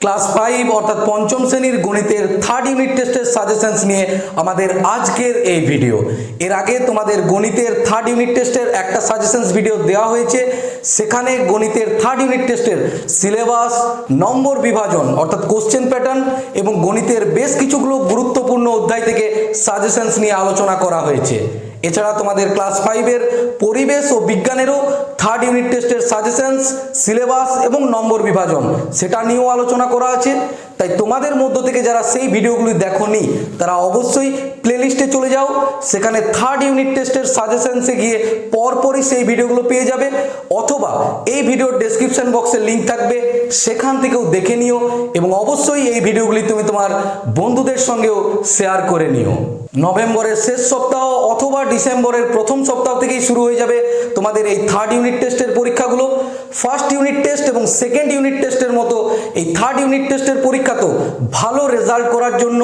Class 5 অর্থাৎ পঞ্চম শ্রেণীর গণিতের থার্ড ইউনিট টেস্টের সাজেশনস নিয়ে আমাদের আজকের এই ভিডিও। এর আগে তোমাদের গণিতের থার্ড ইউনিট টেস্টের একটা সাজেশনস ভিডিও দেওয়া হয়েছে, সেখানে গণিতের থার্ড ইউনিট টেস্টের সিলেবাস, নম্বর বিভাজন অর্থাৎ কোশ্চেন প্যাটার্ন এবং গণিতের বেশ কিছুগুলো গুরুত্বপূর্ণ অধ্যায় থেকে সাজেশনস নিয়ে আলোচনা করা হয়েছে। এছাড়া তোমাদের ক্লাস 5-এর পরিবেশ ও বিজ্ঞানেরও থার্ড ইউনিট টেস্টের সাজেশনস, সিলেবাস এবং নম্বর বিভাজন সেটা নিয়েও আলোচনা করা আছে। তাই তোমাদের মধ্য থেকে যারা সেই ভিডিওগুলি দেখোনি তারা অবশ্যই প্লেলিস্টে চলে যাও, সেখানে থার্ড ইউনিট টেস্টের সাজেশনসে গিয়ে পরপরই সেই ভিডিওগুলো পেয়ে যাবে, অথবা এই ভিডিওর ডেসক্রিপশন বক্সে লিঙ্ক থাকবে, সেখান থেকেও দেখে নিও এবং অবশ্যই এই ভিডিওগুলি তুমি তোমার বন্ধুদের সঙ্গেও শেয়ার করে নিও। নভেম্বরের শেষ সপ্তাহ অথবা ডিসেম্বরের প্রথম সপ্তাহ থেকেই শুরু হয়ে যাবে তোমাদের এই থার্ড ইউনিট টেস্টের পরীক্ষাগুলো। ফার্স্ট ইউনিট টেস্ট এবং সেকেন্ড ইউনিট টেস্টের মতো এই থার্ড ইউনিট টেস্টের পরীক্ষা তো ভালো রেজাল্ট করার জন্য,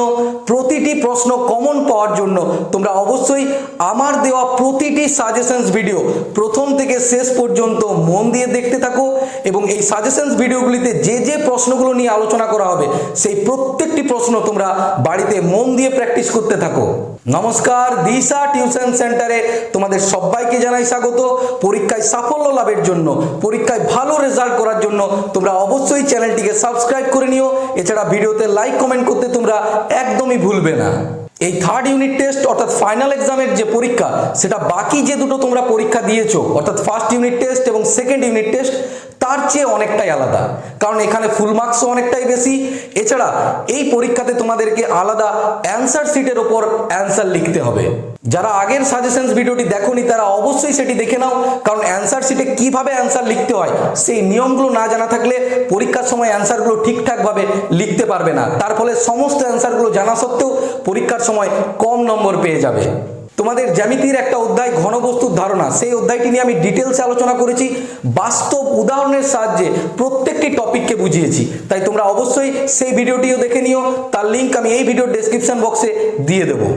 প্রতিটি প্রশ্ন কমন পাওয়ার জন্য তোমরা অবশ্যই আমার দেওয়া প্রতিটি সাজেশনস ভিডিও প্রথম থেকে শেষ পর্যন্ত মন দিয়ে দেখতে থাকো এবং এই সাজেশনস ভিডিওগুলিতে যে যে প্রশ্নগুলো নিয়ে আলোচনা করা হবে সেই প্রত্যেকটি প্রশ্ন তোমরা বাড়িতে মন দিয়ে প্র্যাকটিস করতে থাকো। নমস্কার, দিশা টিউশন সেন্টারে তোমাদের সবাইকে জানাই স্বাগত। পরীক্ষায় সাফল্য লাভের জন্য, পরীক্ষায় ভালো রেজাল্ট করার জন্য তোমরা অবশ্যই চ্যানেলটিকে সাবস্ক্রাইব করে নিও। এছাড়া ভিডিওতে লাইক কমেন্ট করতে তোমরা একদমই ভুলবে না। এই থার্ড ইউনিট টেস্ট অর্থাৎ ফাইনাল এক্সামের যে পরীক্ষা, সেটা বাকি যে দুটো তোমরা পরীক্ষা দিয়েছো অর্থাৎ ফার্স্ট ইউনিট টেস্ট এবং সেকেন্ড ইউনিট টেস্ট তার চেয়ে অনেকটাই আলাদা, কারণ এখানে ফুল মার্কসও অনেকটাই বেশি। এছাড়া এই পরীক্ষাতে তোমাদেরকে আলাদা অ্যান্সার শিটের ওপর অ্যান্সার লিখতে হবে। যারা আগের সাজেশনস ভিডিওটি দেখোনি তারা অবশ্যই সেটি দেখে নাও, কারণ অ্যান্সার শিটে কিভাবে অ্যান্সার লিখতে হয় সেই নিয়মগুলো না জানা থাকলে পরীক্ষার সময় অ্যান্সারগুলো ঠিকঠাকভাবে লিখতে পারবে না, তার ফলে সমস্ত অ্যান্সারগুলো জানা সত্ত্বেও পরীক্ষার সময় কম নম্বর পেয়ে যাবে। তোমাদের জ্যামিতির একটা অধ্যায় ঘনবস্তুর ধারণা, সেই অধ্যায়টি নিয়ে আমি ডিটেলসে আলোচনা করেছি, বাস্তব উদাহরণের সাহায্যে প্রত্যেকটি টপিককে বুঝিয়েছি। তাই তোমরা অবশ্যই সেই ভিডিওটিও দেখে নিও, তার লিঙ্ক আমি এই ভিডিওর ডেসক্রিপশন বক্সে দিয়ে দেবো।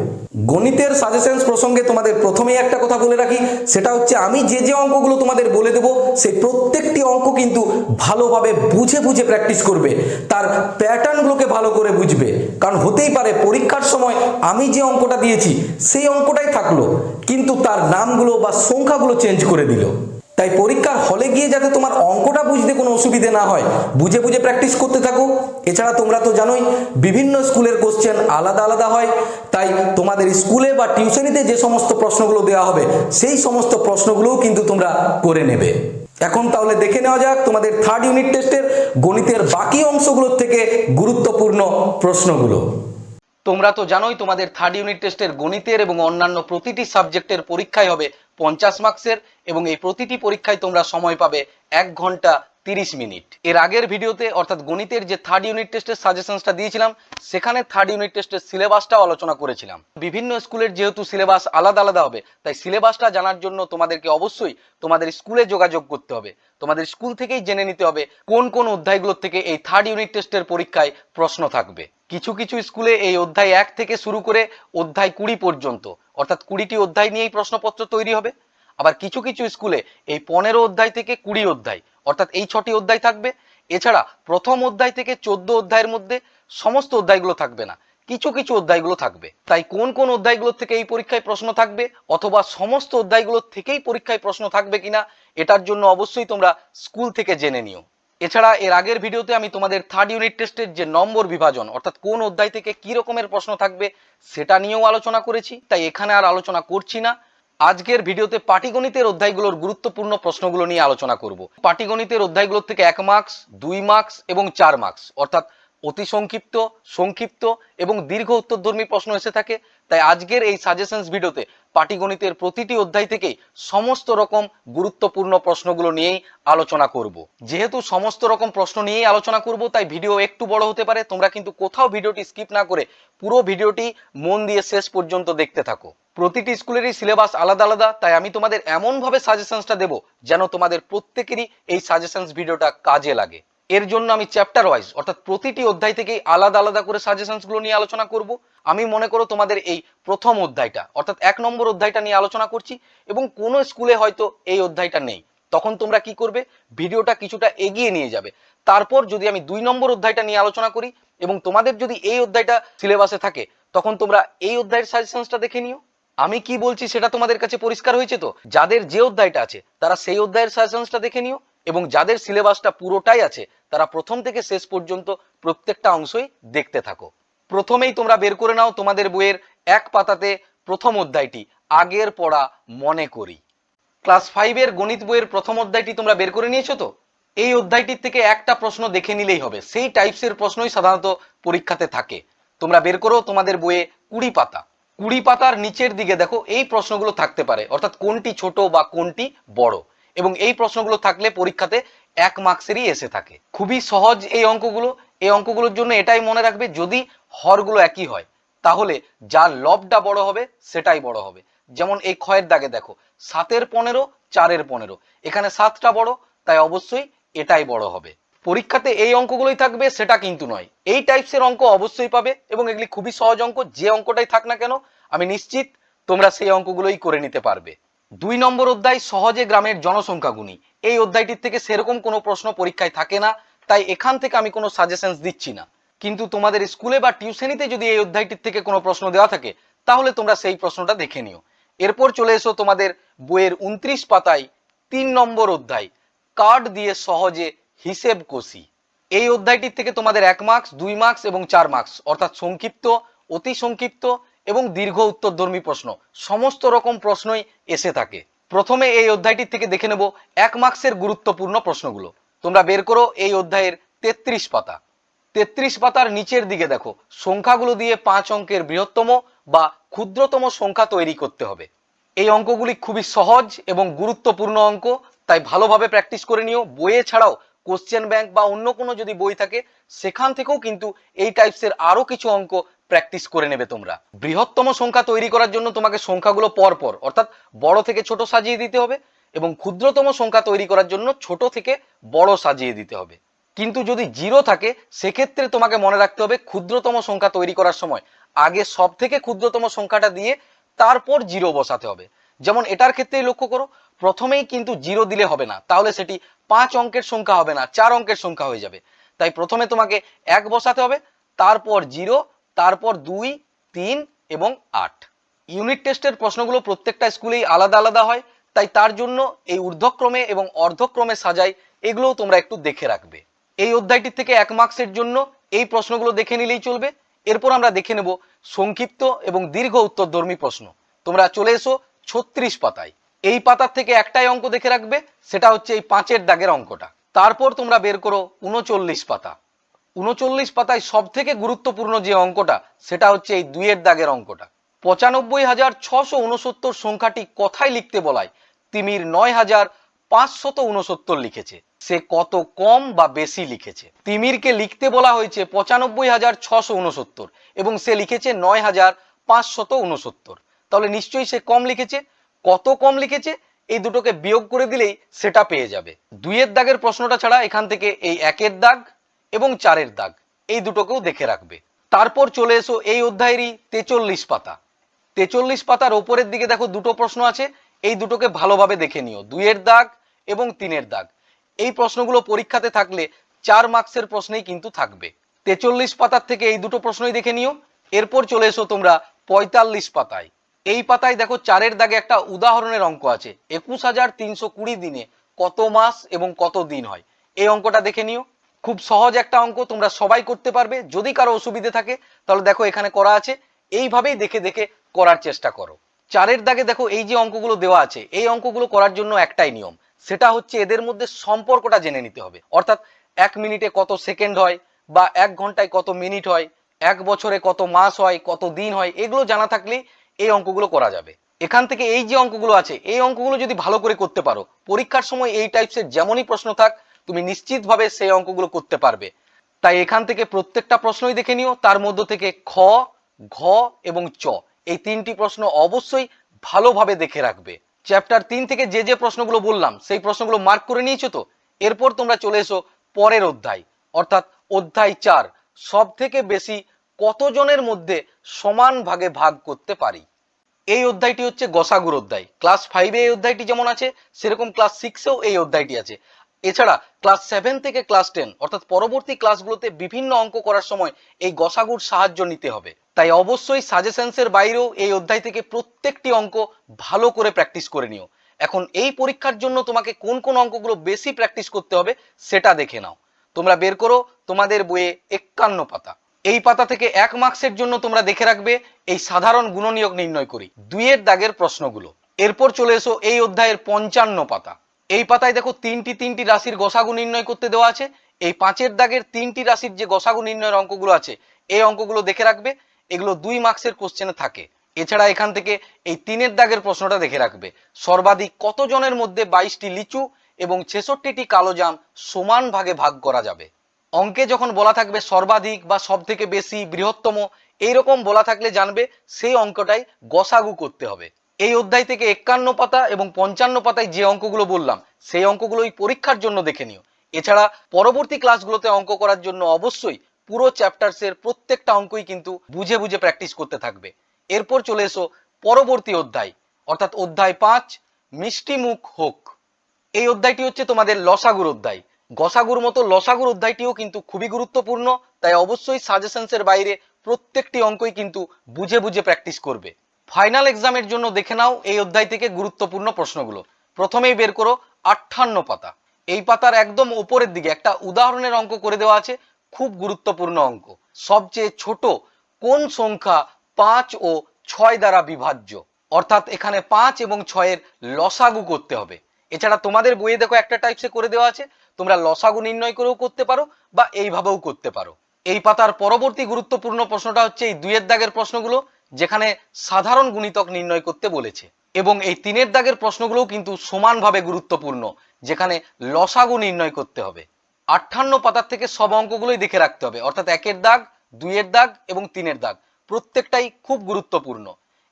গণিতের সাজেশনস প্রসঙ্গে তোমাদের প্রথমেই একটা কথা বলে রাখি, সেটা হচ্ছে আমি যে যে অঙ্কগুলো তোমাদের বলে দেবো সেই প্রত্যেকটি অঙ্ক কিন্তু ভালোভাবে বুঝে বুঝে প্র্যাকটিস করবে, তার প্যাটার্নগুলোকে ভালো করে বুঝবে। কারণ হতেই পারে পরীক্ষার সময় আমি যে অঙ্কটা দিয়েছি সেই অঙ্কটাই থাকলো, কিন্তু তার নামগুলো বা সংখ্যাগুলো চেঞ্জ করে দিল। তাই পরীক্ষার হলে গিয়ে যাতে তোমার অঙ্কটা বুঝতে কোনো অসুবিধে না হয়, বুঝে বুঝে প্র্যাকটিস করতে থাকো। এছাড়া তোমরা তো জানোই বিভিন্ন স্কুলের কোশ্চেন আলাদা আলাদা হয়, তাই তোমাদের স্কুলে বা টিউশনিতে যে সমস্ত প্রশ্নগুলো দেওয়া হবে সেই সমস্ত প্রশ্নগুলোও কিন্তু তোমরা করে নেবে। এখন তাহলে দেখে নেওয়া যাক তোমাদের থার্ড ইউনিট টেস্টের গণিতের বাকি অংশগুলোর থেকে গুরুত্বপূর্ণ প্রশ্নগুলো। তোমরা তো জানোই তোমাদের থার্ড ইউনিট টেস্টের গণিতের এবং অন্যান্য প্রতিটি সাবজেক্টের পরীক্ষায় হবে 50 মার্কসের এবং এই প্রতিটি পরীক্ষায় তোমরা সময় পাবে 1 ঘন্টা 30 মিনিট। এর আগের ভিডিওতে অর্থাৎ গণিতের যে থার্ড ইউনিট টেস্টের সাজেশনসটা দিয়েছিলাম সেখানে থার্ড ইউনিট টেস্টের সিলেবাসটাও আলোচনা করেছিলাম। বিভিন্ন স্কুলের যেহেতু সিলেবাস আলাদা আলাদা হবে, তাই সিলেবাসটা জানার জন্য তোমাদেরকে অবশ্যই তোমাদের স্কুলে যোগাযোগ করতে হবে। তোমাদের স্কুল থেকেই জেনে নিতে হবে কোন কোন অধ্যায়গুলোর থেকে এই থার্ড ইউনিট টেস্টের পরীক্ষায় প্রশ্ন থাকবে। কিছু কিছু স্কুলে এই অধ্যায় 1 থেকে শুরু করে অধ্যায় 20 পর্যন্ত অর্থাৎ 20টি অধ্যায় নিয়েই প্রশ্নপত্র তৈরি হবে। আবার কিছু কিছু স্কুলে এই 15 অধ্যায় থেকে 20 অধ্যায় অর্থাৎ এই 6টি অধ্যায় থাকবে। এছাড়া প্রথম অধ্যায় থেকে 14 অধ্যায়ের মধ্যে সমস্ত অধ্যায়গুলো থাকবে না, কিছু কিছু অধ্যায়গুলো থাকবে। তাই কোন কোন অধ্যায়গুলোর থেকে এই পরীক্ষায় প্রশ্ন থাকবে অথবা সমস্ত অধ্যায়গুলোর থেকেই পরীক্ষায় প্রশ্ন থাকবে কিনা, এটার জন্য অবশ্যই তোমরা স্কুল থেকে জেনে নিও। এছাড়া এর আগের ভিডিওতে আমি তোমাদের থার্ড ইউনিট টেস্টের যে নম্বর বিভাজন অর্থাৎ কোন অধ্যায় থেকে কি রকমের প্রশ্ন থাকবে সেটা নিয়েও আলোচনা করেছি, তাই এখানে আর আলোচনা করছি না। আজকের ভিডিওতে পাটিগণিতের অধ্যায়গুলোর গুরুত্বপূর্ণ প্রশ্নগুলো নিয়ে আলোচনা করব। পাটিগণিতের অধ্যায়গুলোর থেকে 1 মার্কস, 2 মার্কস এবং 4 মার্কস অর্থাৎ অতি সংক্ষিপ্ত, সংক্ষিপ্ত এবং দীর্ঘ উত্তরধর্মী প্রশ্ন এসে থাকে। তাই আজকের এই সাজেশনস ভিডিওতে পাটিগণিতের প্রতিটি অধ্যায় থেকেই সমস্ত রকম গুরুত্বপূর্ণ প্রশ্নগুলো নিয়েই আলোচনা করব। যেহেতু সমস্ত রকম প্রশ্ন নিয়েই আলোচনা করব, তাই ভিডিও একটু বড় হতে পারে, তোমরা কিন্তু কোথাও ভিডিওটি স্কিপ না করে পুরো ভিডিওটি মন দিয়ে শেষ পর্যন্ত দেখতে থাকো। প্রতিটি স্কুলেরই সিলেবাস আলাদা আলাদা, তাই আমি তোমাদের এমন ভাবে সাজেশনসটা দেব যেন তোমাদের প্রত্যেকেরই এই সাজেশনস ভিডিওটা কাজে লাগে। এর জন্য আমি চ্যাপ্টার ওয়াইজ অর্থাৎ প্রতিটি অধ্যায় থেকেই আলাদা আলাদা করে সাজেশনসগুলো নিয়ে আলোচনা করব। আমি মনে করো তোমাদের এই প্রথম অধ্যায়টা অর্থাৎ 1 নম্বর অধ্যায়টা নিয়ে আলোচনা করছি এবং কোনো স্কুলে হয়তো এই অধ্যায়টা নেই, তখন তোমরা কি করবে, ভিডিওটা কিছুটা এগিয়ে নিয়ে যাবে, তারপর যদি আমি 2 নম্বর অধ্যায়টা নিয়ে আলোচনা করি এবং তোমাদের যদি এই অধ্যায়টা সিলেবাসে থাকে তখন তোমরা এই অধ্যায়ের সাজেশনসটা দেখে নিও। আমি কি বলছি সেটা তোমাদের কাছে পরিষ্কার হয়েছে তো? যাদের যে অধ্যায়টা আছে তারা সেই অধ্যায়ের সাজেশনসটা দেখে নিও এবং যাদের সিলেবাসটা পুরোটাই আছে তারা প্রথম থেকে শেষ পর্যন্ত প্রত্যেকটা অংশই দেখতে থাকো। প্রথমেই তোমরা বের করে নাও তোমাদের বইয়ের এক পাতাতে প্রথম অধ্যায়টি, আগের পড়া মনে করি। ক্লাস 5 এর গণিত বইয়ের প্রথম অধ্যায়টি তোমরা বের করে নিয়েছো তো? এই অধ্যায়টির থেকে একটা প্রশ্ন দেখে নিলেই হবে, সেই টাইপসের প্রশ্নই সাধারণত পরীক্ষাতে থাকে। তোমরা বের করো তোমাদের বইয়ে 20 পাতা, 20 পাতার নিচের দিকে দেখো এই প্রশ্নগুলো থাকতে পারে, অর্থাৎ কোনটি ছোট বা কোনটি বড়, এবং এই প্রশ্নগুলো থাকলে পরীক্ষাতে 1 মার্কসেরই এসে থাকে। খুবই সহজ এই অঙ্কগুলো। এই অঙ্কগুলোর জন্য এটাই মনে রাখবে, যদি হরগুলো একই হয় তাহলে যার লবটা বড় হবে সেটাই বড় হবে। যেমন এই ক্ষয়ের দাগে দেখো 7-এর 15, 4-এর 15, এখানে 7টা বড়, তাই অবশ্যই এটাই বড় হবে। পরীক্ষাতে এই অঙ্কগুলোই থাকবে সেটা কিন্তু নয়, এই টাইপসের অঙ্ক অবশ্যই পাবে এবং এগুলি খুবই সহজ অঙ্ক। যে অঙ্কটাই থাক না কেন আমি নিশ্চিত তোমরা সেই অঙ্কগুলোই করে নিতে পারবে। 2 নম্বর অধ্যায় সহজে গ্রামের জনসংখ্যা গুণী। এই অধ্যায়টির থেকে সেরকম কোনো প্রশ্ন পরীক্ষায় থাকে না, তাই এখান থেকে আমি কোনো সাজেশনস দিচ্ছি না। কিন্তু তোমাদের স্কুলে বা টিউশনিতে যদি এই অধ্যায়টির থেকে কোনো প্রশ্ন দেওয়া থাকে তাহলে তোমরা সেই প্রশ্নটা দেখে নিও। এরপর চলে এসো তোমাদের বইয়ের 29 পাতায় 3 নম্বর অধ্যায়, কার্ড দিয়ে সহজে হিসেব কষি। এই অধ্যায়টির থেকে তোমাদের 1 মার্কস, 2 মার্কস এবং 4 মার্কস, অর্থাৎ সংক্ষিপ্ত, অতি সংক্ষিপ্ত এবং দীর্ঘ উত্তরধর্মী প্রশ্ন, সমস্ত রকম প্রশ্নই এসে থাকে। প্রথমে এই অধ্যায়টির থেকে দেখে নেব 1 মার্কসের গুরুত্বপূর্ণ প্রশ্নগুলো। তোমরা বের করো এই অধ্যায়ের 33 পাতা। 33 পাতার নিচের দিকে দেখো সংখ্যাগুলো দিয়ে 5 অঙ্কের বৃহত্তম বা ক্ষুদ্রতম সংখ্যা তৈরি করতে হবে। এই অঙ্কগুলি খুবই সহজ এবং গুরুত্বপূর্ণ অঙ্ক, তাই ভালোভাবে প্র্যাকটিস করে নিও। বইয়ে ছাড়াও কোশ্চেন ব্যাংক বা অন্য কোনো যদি বই থাকে সেখান থেকেও কিন্তু এই টাইপসের আরো কিছু অঙ্ক প্র্যাকটিস করে নেবে তোমরা। বৃহত্তম সংখ্যা তৈরি করার জন্য তোমাকে সংখ্যাগুলো পরপর অর্থাৎ বড় থেকে ছোট সাজিয়ে দিতে হবে এবং ক্ষুদ্রতম সংখ্যা তৈরি করার জন্য ছোট থেকে বড় সাজিয়ে দিতে হবে। কিন্তু যদি 0 থাকে সেক্ষেত্রে তোমাকে মনে রাখতে হবে ক্ষুদ্রতম সংখ্যা তৈরি করার সময় আগে সব থেকে ক্ষুদ্রতম সংখ্যাটা দিয়ে তারপর 0 বসাতে হবে। যেমন এটার ক্ষেত্রেই লক্ষ্য করো, প্রথমেই কিন্তু 0 দিলে হবে না, তাহলে সেটি 5 অঙ্কের সংখ্যা হবে না, 4 অঙ্কের সংখ্যা হয়ে যাবে। তাই প্রথমে তোমাকে 1 বসাতে হবে, তারপর 0, তারপর 2, 3 এবং 8। ইউনিট টেস্টের প্রশ্নগুলো প্রত্যেকটা স্কুলেই আলাদা আলাদা হয়, তাই তার জন্য এই ঊর্ধ্বক্রমে এবং অর্ধক্রমে সাজাই, এগুলোও তোমরা একটু দেখে রাখবে। এই অধ্যায়টির থেকে 1 মার্কসের জন্য এই প্রশ্নগুলো দেখে নিলেই চলবে। এরপর আমরা দেখে নেব সংক্ষিপ্ত এবং দীর্ঘ উত্তরধর্মী প্রশ্ন। তোমরা চলে এসো 36 পাতায়। এই পাতার থেকে একটাই অঙ্ক দেখে রাখবে, সেটা হচ্ছে এই 5-এর দাগের অঙ্কটা। তারপর তোমরা বের করো 39 পাতা। 39 পাতায় সব থেকে গুরুত্বপূর্ণ যে অঙ্কটা সেটা হচ্ছে এই 2-এর দাগের অঙ্কটা। 95,669 সংখ্যাটি কথায় লিখতে বলায় তিমির 9,569 লিখেছে, সে কত কম বা বেশি লিখেছে? তিমিরকে লিখতে বলা হয়েছে 95,669 এবং সে লিখেছে 9,569, তাহলে নিশ্চয়ই সে কম লিখেছে। কত কম লিখেছে এই দুটোকে বিয়োগ করে দিলেই সেটা পেয়ে যাবে। 2-এর দাগের প্রশ্নটা ছাড়া এখান থেকে এই 1-এর দাগ এবং 4-এর দাগ এই দুটোকেও দেখে রাখবে। তারপর চলে এসো এই অধ্যায়েরই 43 পাতা। 43 পাতার ওপরের দিকে দেখো দুটো প্রশ্ন আছে, এই দুটোকে ভালোভাবে দেখে নিও, 2-এর দাগ এবং 3-এর দাগ। এই প্রশ্নগুলো পরীক্ষাতে থাকলে 4 মার্কসের প্রশ্নেই কিন্তু থাকবে। 43 পাতার থেকে এই দুটো প্রশ্নই দেখে নিও। এরপর চলে এসো তোমরা 45 পাতায়। এই পাতায় দেখো 4-এর দাগে একটা উদাহরণের অঙ্ক আছে, 21,320 দিনে কত মাস এবং কত দিন হয়। এই অঙ্কটা দেখে নিও, খুব সহজ একটা অঙ্ক, তোমরা সবাই করতে পারবে। যদি কারো অসুবিধে থাকে তাহলে দেখো এখানে করা আছে, এইভাবেই দেখে দেখে করার চেষ্টা করো। 4-এর দাগে দেখো এই যে অঙ্কগুলো দেওয়া আছে, এই অঙ্কগুলো করার জন্য একটাই নিয়ম, সেটা হচ্ছে এদের মধ্যে সম্পর্কটা জেনে নিতে হবে। অর্থাৎ 1 মিনিটে কত সেকেন্ড হয় বা 1 ঘন্টায় কত মিনিট হয়, 1 বছরে কত মাস হয়, কত দিন হয়, এগুলো জানা থাকলেই এই অঙ্কগুলো করা যাবে। এখান থেকে এই যে অঙ্কগুলো আছে এই অঙ্কগুলো যদি ভালো করে করতে পারো, পরীক্ষার সময় এই টাইপসের যেমনই প্রশ্ন থাক তুমি নিশ্চিতভাবে সেই অঙ্কগুলো করতে পারবে। তাই এখান থেকে প্রত্যেকটা প্রশ্নই দেখে নিও, তার মধ্যে থেকে খ, ঘ এবং চ এই 3টি প্রশ্ন অবশ্যই ভালোভাবে দেখে রাখবে। চ্যাপ্টার 3 থেকে যে যে প্রশ্নগুলো বললাম সেই প্রশ্নগুলো মার্ক করে নিয়েছো তো? এরপর তোমরা চলে এসো পরের অধ্যায়, অর্থাৎ অধ্যায় 4, সব থেকে বেশি কতজনের মধ্যে সমান ভাগে ভাগ করতে পারি। এই অধ্যায়টি হচ্ছে গসাগুর অধ্যায়। ক্লাস 5-এ এই অধ্যায়টি যেমন আছে সেরকম ক্লাস 6-এও এই অধ্যায়টি আছে। এছাড়া ক্লাস 7 থেকে ক্লাস 10 অর্থাৎ পরবর্তী ক্লাসগুলোতে বিভিন্ন অঙ্ক করার সময় এই গসাগুর সাহায্য নিতে হবে। তাই অবশ্যই সাজেশনসের বাইরেও এই অধ্যায় থেকে প্রত্যেকটি অঙ্ক ভালো করে প্র্যাকটিস করে নিও। এখন এই পরীক্ষার জন্য তোমাকে কোন কোন অঙ্কগুলো বেশি প্র্যাকটিস করতে হবে সেটা দেখে নাও। তোমরা বের করো তোমাদের বইয়ে 51 পাতা। এই পাতা থেকে 1 মার্কসের জন্য তোমরা দেখে রাখবে এই সাধারণ গুণনীয়ক নির্ণয় করি 2 এর দাগের প্রশ্নগুলো। এরপর চলে এসো এই অধ্যায়ের 55 পাতা। এই পাতায় দেখো তিনটি রাশির গসাগু নির্ণয় করতে দেওয়া আছে। এই 5 এর দাগের 3টি রাশির যে গসাগু নির্ণয়ের অঙ্কগুলো আছে এই অঙ্কগুলো দেখে রাখবে, এগুলো 2 মার্কসের কোশ্চেনে থাকে। এছাড়া এখান থেকে এই 3 এর দাগের প্রশ্নটা দেখে রাখবে, সর্বাধিক কত জনের মধ্যে 22টি লিচু এবং 66টি কালো জাম সমান ভাগে ভাগ করা যাবে। অঙ্কে যখন বলা থাকবে সর্বাধিক বা সব থেকে বেশি, বৃহত্তম এইরকম বলা থাকলে জানবে সেই অঙ্কটাই গসাগু করতে হবে। এই অধ্যায় থেকে 51 পাতা এবং 55 পাতায় যে অঙ্কগুলো বললাম সেই অঙ্কগুলোই পরীক্ষার জন্য দেখে নিও। এছাড়া পরবর্তী ক্লাসগুলোতে অঙ্ক করার জন্য অবশ্যই পুরো চ্যাপ্টারসের প্রত্যেকটা অঙ্কই কিন্তু বুঝে বুঝে প্র্যাকটিস করতে থাকবে। এরপর চলে এসো পরবর্তী অধ্যায় অর্থাৎ অধ্যায় 5 মিষ্টি মুখ হোক। এই অধ্যায়টি হচ্ছে তোমাদের লসাগুর অধ্যায়। গসাগুর মতো লসাগুর অধ্যায়টিও কিন্তু খুবই গুরুত্বপূর্ণ, তাই অবশ্যই সাজেশনসের বাইরে প্রত্যেকটি অঙ্কই কিন্তু বুঝে বুঝে প্র্যাকটিস করবে। ফাইনাল এক্সামের জন্য দেখে নাও এই অধ্যায় থেকে গুরুত্বপূর্ণ প্রশ্নগুলো। প্রথমেই বের করো 58 পাতা। এই পাতার একদম উপরের দিকে একটা উদাহরণের অঙ্ক করে দেওয়া আছে, খুব গুরুত্বপূর্ণ অঙ্ক। সবচেয়ে ছোট কোন সংখ্যা 5 ও 6 দ্বারা বিভাজ্য, অর্থাৎ এখানে 5 এবং 6 এর লসাগু করতে হবে। এছাড়া তোমাদের বইয়ে দেখো একটা টাইপসে করে দেওয়া আছে, তোমরা লসাগু নির্ণয় করেও করতে পারো বা এইভাবেও করতে পারো। এই পাতার পরবর্তী গুরুত্বপূর্ণ প্রশ্নটা হচ্ছে এই 2 এর দাগের প্রশ্নগুলো, যেখানে সাধারণ গুণিতক নির্ণয় করতে বলেছে, এবং এই 3 এর দাগের প্রশ্নগুলোও কিন্তু সমানভাবে গুরুত্বপূর্ণ, যেখানে লসাগু নির্ণয় করতে হবে। 58 পাতার থেকে সব অঙ্কগুলোই দেখে রাখতে হবে, অর্থাৎ 1 এর দাগ, 2 এর দাগ এবং 3 এর দাগ প্রত্যেকটাই খুব গুরুত্বপূর্ণ।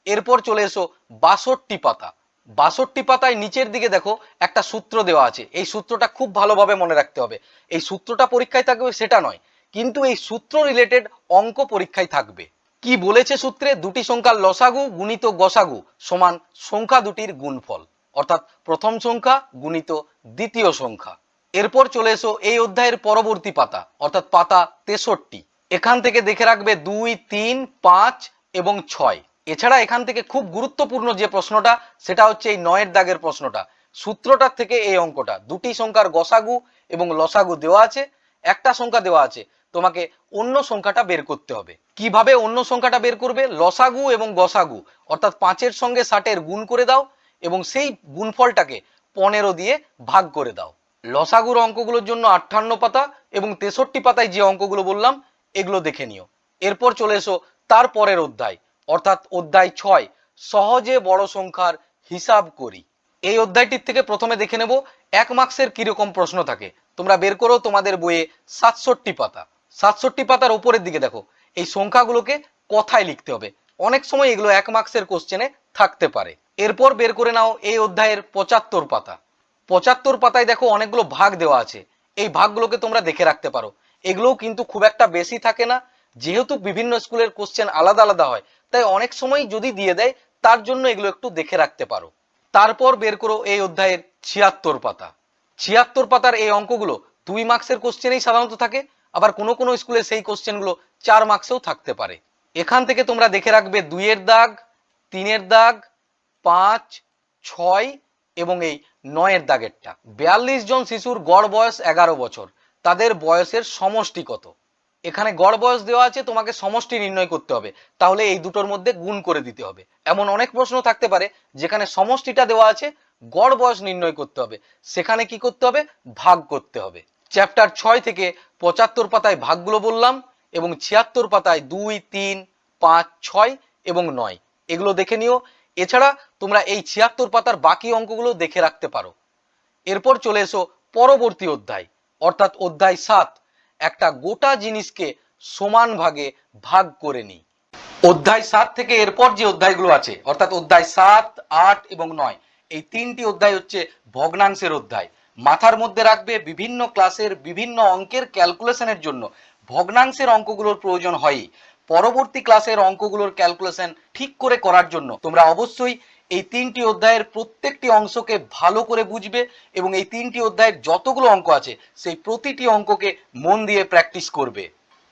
এরপর চলে এসো 62 পাতা। 62 পাতায় নিচের দিকে দেখো একটা সূত্র দেওয়া আছে, এই সূত্রটা খুব ভালোভাবে মনে রাখতে হবে। এই সূত্রটা পরীক্ষায় থাকবে সেটা নয়, কিন্তু এই সূত্র রিলেটেড অঙ্ক পরীক্ষায় থাকবে। কি বলেছে সূত্রে, দুটি সংখ্যার লসাগু গুণিত গসাগু সমান সংখ্যা দুটির গুণফল, অর্থাৎ প্রথম সংখ্যা গুণিত দ্বিতীয় সংখ্যা। এরপর চলে এসো এই অধ্যায়ের পরবর্তী পাতা অর্থাৎ পাতা 63। এখান থেকে দেখে রাখবে 2, 3, 5 এবং 6। এছাড়া এখান থেকে খুব গুরুত্বপূর্ণ যে প্রশ্নটা সেটা হচ্ছে এই 9 এর দাগের প্রশ্নটা। সূত্রটার থেকে এই অঙ্কটা, দুটি সংখ্যার গসাগু এবং লসাগু দেওয়া আছে, একটা সংখ্যা দেওয়া আছে, তোমাকে অন্য সংখ্যাটা বের করতে হবে। কিভাবে অন্য সংখ্যাটা বের করবে, লসাগু এবং গসাগু অর্থাৎ 5 এর সঙ্গে 60 এর গুণ করে দাও এবং সেই গুণফলটাকে 15 দিয়ে ভাগ করে দাও। লসাগুর অঙ্কগুলোর জন্য 58 পাতা এবং 63 পাতায় যে অঙ্কগুলো বললাম এগুলো দেখে নিও। এরপর চলে এসো তার পরের অধ্যায় অর্থাৎ অধ্যায় 6 সহজে বড় সংখ্যার হিসাব করি। এই অধ্যায়টির থেকে প্রথমে দেখে নেব 1 মার্কসের কিরকম প্রশ্ন থাকে। তোমরা বের করো তোমাদের বইয়ে 67 পাতা। 67 পাতার উপরের দিকে দেখো এই সংখ্যাগুলোকে কথায় লিখতে হবে, অনেক সময় এগুলো 1 মার্কসের কোশ্চেনে থাকতে পারে। এরপর বের করে নাও এই অধ্যায়ের 75 পাতা। 75 পাতায় দেখো অনেকগুলো ভাগ দেওয়া আছে, এই ভাগগুলোকে তোমরা দেখে রাখতে পারো। এগুলোও কিন্তু খুব একটা বেশি থাকে না, যেহেতু বিভিন্ন স্কুলের কোশ্চেন আলাদা আলাদা হয় তাই অনেক সময় যদি দিয়ে দেয় তার জন্য এগুলো একটু দেখে রাখতে পারো। তারপর বের করো এই অধ্যায়ের 76 পাতা। 76 পাতার এই অঙ্কগুলো 2 মার্কসের কোশ্চেনেই সাধারণত থাকে, আবার কোনো কোনো স্কুলে সেই কোশ্চেনগুলো 4 মার্কসেও থাকতে পারে। এখান থেকে তোমরা দেখে রাখবে 2 এর দাগ, 3 এর দাগ, 5, 6 এবং এই 9 এর দাগেরটা। 42 জন শিশুর গড় বয়স 11 বছর, তাদের বয়সের সমষ্টি কত? এখানে গড় বয়স দেওয়া আছে, তোমাকে সমষ্টি নির্ণয় করতে হবে, তাহলে এই দুটোর মধ্যে গুণ করে দিতে হবে। এমন অনেক প্রশ্ন থাকতে পারে যেখানে সমষ্টিটা দেওয়া আছে, গড় বয়স নির্ণয় করতে হবে, সেখানে কি করতে হবে, ভাগ করতে হবে। চ্যাপ্টার 6 থেকে 75 পাতায় ভাগগুলো বললাম এবং 76 পাতায় 2, 3, 5, 6 এবং 9 এগুলো দেখে নিও। এছাড়া তোমরা এই 76 পাতার বাকি অঙ্কগুলো দেখে রাখতে পারো। এরপর চলে এসো পরবর্তী অধ্যায় অর্থাৎ অধ্যায় 7 একটা গোটা জিনিসকে সমান ভাগে ভাগ করে নিই। অধ্যায় 7 থেকে এরপর যে অধ্যায়গুলো আছে অর্থাৎ অধ্যায় 7, 8 এবং 9 এই 3টি অধ্যায় হচ্ছে ভগ্নাংশের অধ্যায়। মাথার মধ্যে রাখবে বিভিন্ন ক্লাসের বিভিন্ন অঙ্কের ক্যালকুলেশনের জন্য ভগ্নাংশের অঙ্কগুলোর প্রয়োজন হয়। পরবর্তী ক্লাসের অঙ্কগুলোর ক্যালকুলেশন ঠিক করে করার জন্য তোমরা অবশ্যই এই 3টি অধ্যায়ের প্রত্যেকটি অংশকে ভালো করে বুঝবে এবং এই 3টি অধ্যায়ের যতগুলো অঙ্ক আছে সেই প্রতিটি অঙ্ককে মন দিয়ে প্র্যাকটিস করবে।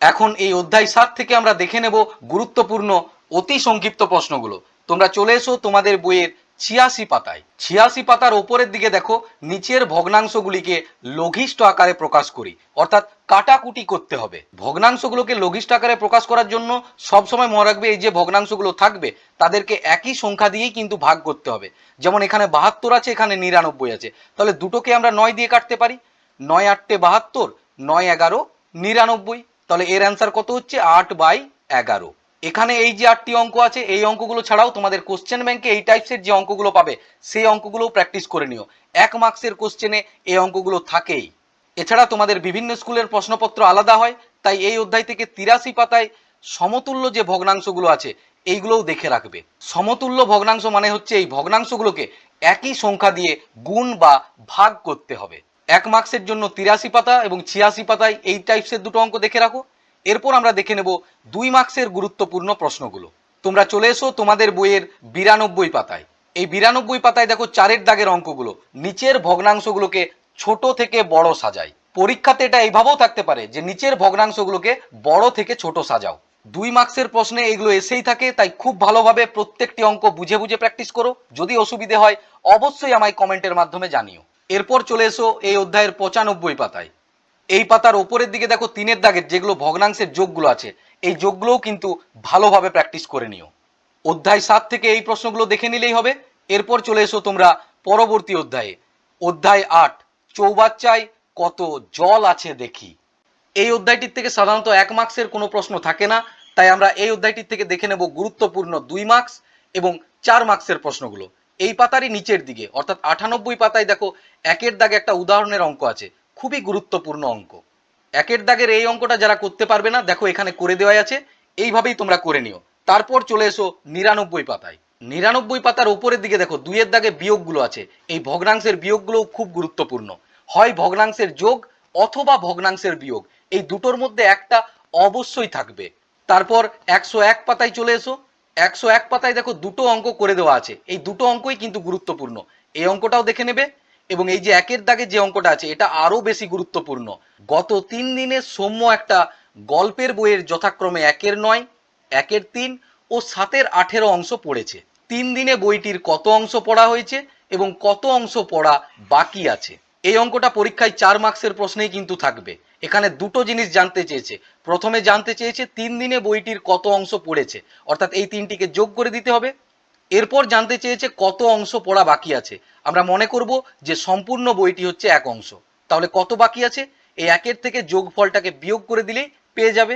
এখন এই অধ্যায় 7 থেকে আমরা দেখে নেব গুরুত্বপূর্ণ অতি সংক্ষিপ্ত প্রশ্নগুলো। তোমরা চলে এসো তোমাদের বইয়ের 86 পাতায়। 86 পাতার ওপরের দিকে দেখো, নিচের ভগ্নাংশগুলিকে লঘিষ্ঠ আকারে প্রকাশ করি, অর্থাৎ কাটাকুটি করতে হবে। ভগ্নাংশগুলোকে লঘিষ্ঠ আকারে প্রকাশ করার জন্য সবসময় মনে রাখবে এই যে ভগ্নাংশগুলো থাকবে তাদেরকে একই সংখ্যা দিয়েই কিন্তু ভাগ করতে হবে। যেমন এখানে 72 আছে, এখানে 99 আছে, তাহলে দুটোকে আমরা 9 দিয়ে কাটতে পারি। 9 8 72, 9 11 99। তাহলে এর অ্যান্সার কত হচ্ছে? 8/11। এখানে এই যে 8টি অঙ্ক আছে, এই অঙ্কগুলো ছাড়াও তোমাদের কোশ্চেন ব্যাংকে এই টাইপসের যে অঙ্কগুলো পাবে সেই অঙ্কগুলোও প্র্যাকটিস করে নিও। 1 মার্কসের কোশ্চেনে এই অঙ্কগুলো থাকেই। এছাড়া তোমাদের বিভিন্ন স্কুলের প্রশ্নপত্র আলাদা হয়, তাই এই অধ্যায় থেকে 83 পাতায় সমতুল্য যে ভগ্নাংশগুলো আছে এইগুলোও দেখে রাখবে। সমতুল্য ভগ্নাংশ মানে হচ্ছে এই ভগ্নাংশগুলোকে একই সংখ্যা দিয়ে গুণ বা ভাগ করতে হবে। 1 মার্কসের জন্য 83 পাতা এবং 86 পাতায় এই টাইপসের দুটো অঙ্ক দেখে রাখো। এরপর আমরা দেখে নেব 2 মার্কসের গুরুত্বপূর্ণ প্রশ্নগুলো। তোমরা চলে এসো তোমাদের বইয়ের 92 পাতায়। এই 92 পাতায় দেখো 4-এর দাগের অঙ্কগুলো নিচের ভগ্নাংশগুলোকে ছোট থেকে বড় সাজাই। পরীক্ষাতে এটা এইভাবেও থাকতে পারে যে নিচের ভগ্নাংশগুলোকে বড় থেকে ছোট সাজাও। 2 মার্কসের প্রশ্নে এগুলো এসেই থাকে, তাই খুব ভালোভাবে প্রত্যেকটি অঙ্ক বুঝে বুঝে প্র্যাকটিস করো। যদি অসুবিধে হয় অবশ্যই আমায় কমেন্টের মাধ্যমে জানিও। এরপর চলে এসো এই অধ্যায়ের 95 পাতায়। এই পাতার ওপরের দিকে দেখো 3-এর দাগের যেগুলো ভগ্নাংশের যোগগুলো আছে এই যোগগুলোও কিন্তু ভালোভাবে প্র্যাকটিস করে নিও। অধ্যায় 7 থেকে এই প্রশ্নগুলো দেখে নিলেই হবে। এরপর চলে এসো তোমরা পরবর্তী অধ্যায়ে। অধ্যায় 8, চৌবাচ্চায় কত জল আছে দেখি। এই অধ্যায়টির থেকে সাধারণত 1 মার্কসের কোনো প্রশ্ন থাকে না, তাই আমরা এই অধ্যায়টির থেকে দেখে নেব গুরুত্বপূর্ণ 2 মার্কস এবং 4 মার্কসের প্রশ্নগুলো। এই পাতারই নিচের দিকে অর্থাৎ 98 পাতায় দেখো 1-এর দাগে একটা উদাহরণের অঙ্ক আছে, খুবই গুরুত্বপূর্ণ অঙ্ক। 1-এর দাগের এই অঙ্কটা যারা করতে পারবে না দেখো এখানে করে দেওয়া আছে, এইভাবেই তোমরা করে নিও। তারপর চলে এসো 99 পাতায়। 99 পাতার উপরের দিকে দেখো 2-এর দাগে বিয়োগগুলো আছে। এই ভগ্নাংশের বিয়োগগুলোও খুব গুরুত্বপূর্ণ। হয় ভগ্নাংশের যোগ অথবা ভগ্নাংশের বিয়োগ, এই দুটোর মধ্যে একটা অবশ্যই থাকবে। তারপর 101 পাতায় চলে এসো। 101 পাতায় দেখো দুটো অঙ্ক করে দেওয়া আছে, এই দুটো অঙ্কই কিন্তু গুরুত্বপূর্ণ। এই অঙ্কটাও দেখে নেবে এবং এই যে 1-এর দাগে যে অঙ্কটা আছে এটা আরো বেশি গুরুত্বপূর্ণ। গত 3 দিনে সৌম্য একটা গল্পের বইয়ের যথাক্রমে 1-এর 9, 1-এর 3 ও 7-এর 18 অংশ পড়েছে। 3 দিনে বইটির কত অংশ পড়া হয়েছে এবং কত অংশ পড়া বাকি আছে। এই অঙ্কটা পরীক্ষায় 4 মার্কসের প্রশ্নেই কিন্তু থাকবে। এখানে দুটো জিনিস জানতে চেয়েছে। প্রথমে জানতে চেয়েছে 3 দিনে বইটির কত অংশ পড়েছে, অর্থাৎ এই 3টিকে যোগ করে দিতে হবে। এরপর জানতে চেয়েছে কত অংশ পড়া বাকি আছে। আমরা মনে করব যে সম্পূর্ণ বইটি হচ্ছে 1 অংশ, তাহলে কত বাকি আছে? এই 1-এর থেকে যোগফলটাকে বিয়োগ করে দিলেই পেয়ে যাবে।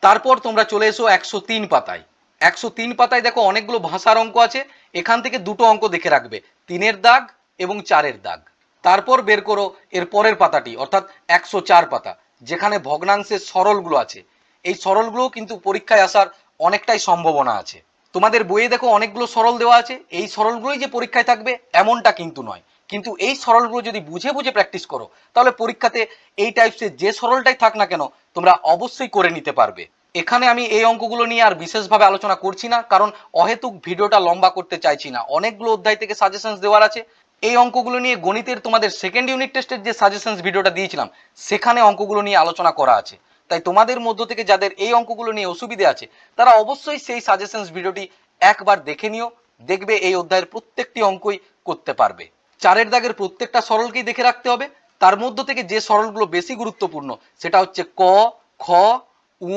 তারপর তোমরা চলে এসো 103 পাতায়। 103 পাতায় দেখো অনেকগুলো ভাষার অঙ্ক আছে, এখান থেকে দুটো অঙ্ক দেখে রাখবে, 3-এর দাগ এবং 4-এর দাগ। তারপর বের করো এর পরের পাতাটি অর্থাৎ 104 পাতা, যেখানে ভগ্নাংশের সরলগুলো আছে। এই সরলগুলো কিন্তু পরীক্ষায় আসার অনেকটাই সম্ভাবনা আছে। তোমাদের বইয়ে দেখো অনেকগুলো সরল দেওয়া আছে, এই সরলগুলোই যে পরীক্ষায় থাকবে এমনটা কিন্তু নয়, কিন্তু এই সরলগুলো যদি বুঝে বুঝে প্র্যাকটিস করো তাহলে পরীক্ষাতে এই টাইপসের যে সরলটাই থাক না কেন তোমরা অবশ্যই করে নিতে পারবে। এখানে আমি এই অঙ্কগুলো নিয়ে আর বিশেষভাবে আলোচনা করছি না, কারণ অহেতুক ভিডিওটা লম্বা করতে চাইছি না। অনেকগুলো অধ্যায় থেকে সাজেশনস দেওয়ার আছে। এই অঙ্কগুলো নিয়ে গণিতের তোমাদের সেকেন্ড ইউনিট টেস্টের যে সাজেশনস ভিডিওটা দিয়েছিলাম সেখানে অঙ্কগুলো নিয়ে আলোচনা করা আছে। তাই তোমাদের মধ্য থেকে যাদের এই অঙ্কগুলো নিয়ে অসুবিধে আছে তারা অবশ্যই সেই সাজেশনস ভিডিওটি একবার দেখে নিও, দেখবে এই অধ্যায়ের প্রত্যেকটি অঙ্কই করতে পারবে। 4-এর দাগের প্রত্যেকটা সরলকেই দেখে রাখতে হবে। তার মধ্য থেকে যে সরলগুলো বেশি গুরুত্বপূর্ণ সেটা হচ্ছে ক, খ, উ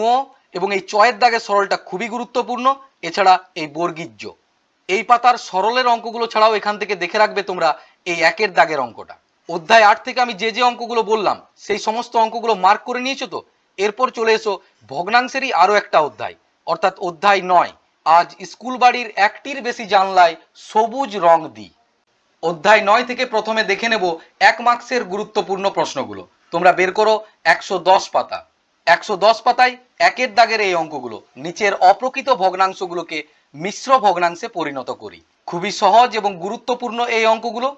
এবং এই 6-এর দাগের সরলটা খুবই গুরুত্বপূর্ণ। এছাড়া এই বর্গীজ। এই পাতার সরলের অঙ্কগুলো ছাড়াও এখান থেকে দেখে রাখবে তোমরা এই 1-এর দাগের অঙ্কটা। অধ্যায় 8 থেকে আমি যে যে অঙ্কগুলো বললাম সেই সমস্ত অঙ্কগুলো মার্ক করে নিয়েছো তো? এরপর চলে এসো ভগ্নাংশেরই আরো একটা অধ্যায় অর্থাৎ অধ্যায় 9, আজ স্কুল বাড়ির একটির বেশি জানলায় সবুজ রং দিই। অধ্যায় 9 থেকে প্রথমে দেখে নেব 1 মার্কসের গুরুত্বপূর্ণ প্রশ্নগুলো। তোমরা বের করো 110 পাতা। 110 পাতায় 1-এর দাগের এই অঙ্কগুলো, নিচের অপ্রকৃত ভগ্নাংশগুলোকে মিশ্র ভগ্নাংশে পরিণত করি। খুবই সহজ এবং গুরুত্বপূর্ণ এই অঙ্কগুলো,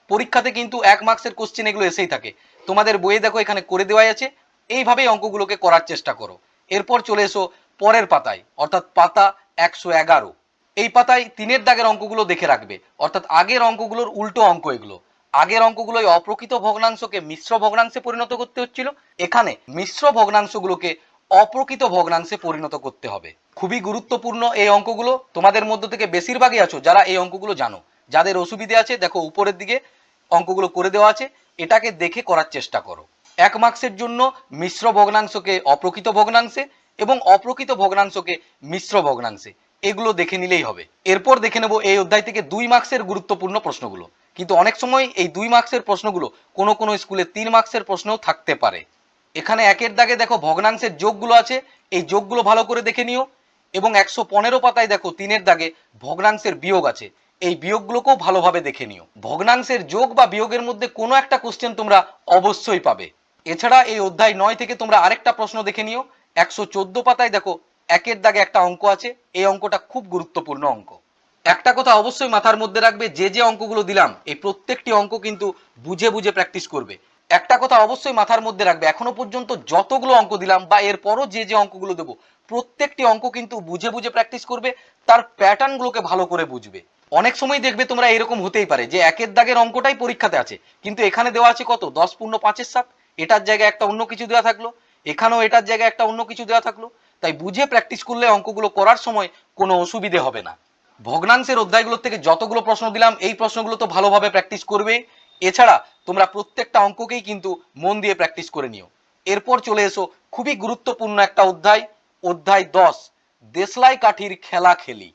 পরীক্ষাতে কিন্তু 1 মার্কসের কোশ্চেন এগুলো এসেই থাকে। তোমাদের বইয়ে দেখো এখানে করে দেওয়াই আছে, এইভাবেই অঙ্কগুলোকে করার চেষ্টা করো। এরপর চলে এসো পরের পাতায় অর্থাৎ পাতা 111। এই পাতায় 3-এর দাগের অঙ্কগুলো দেখে রাখবে, অর্থাৎ আগের অঙ্কগুলোর উল্টো অঙ্ক এগুলো। আগের অঙ্কগুলো অপ্রকৃত ভগ্নাংশকে মিশ্র ভগ্নাংশে পরিণত করতে হচ্ছিল, এখানে মিশ্র ভগ্নাংশগুলোকে অপ্রকৃত ভগ্নাংশে পরিণত করতে হবে। খুবই গুরুত্বপূর্ণ এই অঙ্কগুলো। তোমাদের মধ্য থেকে বেশিরভাগই আছো যারা এই অঙ্কগুলো জানো। যাদের অসুবিধে আছে দেখো উপরের দিকে অঙ্কগুলো করে দেওয়া আছে, এটাকে দেখে করার চেষ্টা করো। 1 মার্কসের জন্য মিশ্র ভগ্নাংশকে অপ্রকৃত ভগ্নাংশে এবং অপ্রকৃত ভগ্নাংশকে মিশ্র ভগ্নাংশে, এগুলো দেখে নিলেই হবে। এরপর দেখে নেব এই অধ্যায় থেকে 2 মার্কসের গুরুত্বপূর্ণ প্রশ্নগুলো। কিন্তু অনেক সময় এই 2 মার্কসের প্রশ্নগুলো কোনো কোনো স্কুলে 3 মার্কসের প্রশ্নও থাকতে পারে। এখানে 1-এর দাগে দেখো ভগ্নাংশের যোগগুলো আছে, এই যোগগুলো ভালো করে দেখে নিও। এবং 115 পাতায় দেখো 3-এর দাগে ভগ্নাংশের বিয়োগ আছে, এই বিয়োগগুলোকেও ভালোভাবে দেখে নিও। ভগ্নাংশের যোগ বা বিয়োগের মধ্যে কোনো একটা কোশ্চেন তোমরা অবশ্যই পাবে। এছাড়া এই অধ্যায় 9 থেকে তোমরা আরেকটা প্রশ্ন দেখে নিও। 114 পাতায় দেখো 1-এর দাগে একটা অঙ্ক আছে, এই অঙ্কটা খুব গুরুত্বপূর্ণ অঙ্ক। একটা কথা অবশ্যই মাথার মধ্যে রাখবে, যে অঙ্কগুলো দিলাম এই প্রত্যেকটি অঙ্ক কিন্তু বুঝে বুঝে প্র্যাকটিস করবে। একটা কথা অবশ্যই মাথার মধ্যে রাখবে, এখনো পর্যন্ত যতগুলো অঙ্ক দিলাম বা এরপরও যে অঙ্কগুলো দেবো প্রত্যেকটি অঙ্ক কিন্তু বুঝে বুঝে প্র্যাকটিস করবে, তার প্যাটার্নগুলোকে ভালো করে বুঝবে। অনেক সময় দেখবে তোমরা এরকম হতেই পারে যে 1-এর দাগের অঙ্কটাই পরীক্ষাতে আছে, কিন্তু এখানে দেওয়া আছে কত 10 পূর্ণ 5-এর 7, এটার জায়গায় একটা অন্য কিছু দেওয়া থাকলো, এখানেও এটার জায়গায় একটা অন্য কিছু দেওয়া থাকলো। তাই বুঝে প্র্যাকটিস করলে অঙ্কগুলো করার সময় কোনো অসুবিধে হবে না। ভগ্নাংশের অধ্যায়গুলোর থেকে যতগুলো প্রশ্ন দিলাম এই প্রশ্নগুলো তো ভালোভাবে প্র্যাকটিস করবে। এছাড়া তোমরা প্রত্যেকটা অঙ্ককেই কিন্তু মন দিয়ে প্র্যাকটিস করে নিও। এরপর চলে এসো খুবই গুরুত্বপূর্ণ একটা অধ্যায়, অধ্যায় 10, দেশলাই কাঠির খেলা খেলি।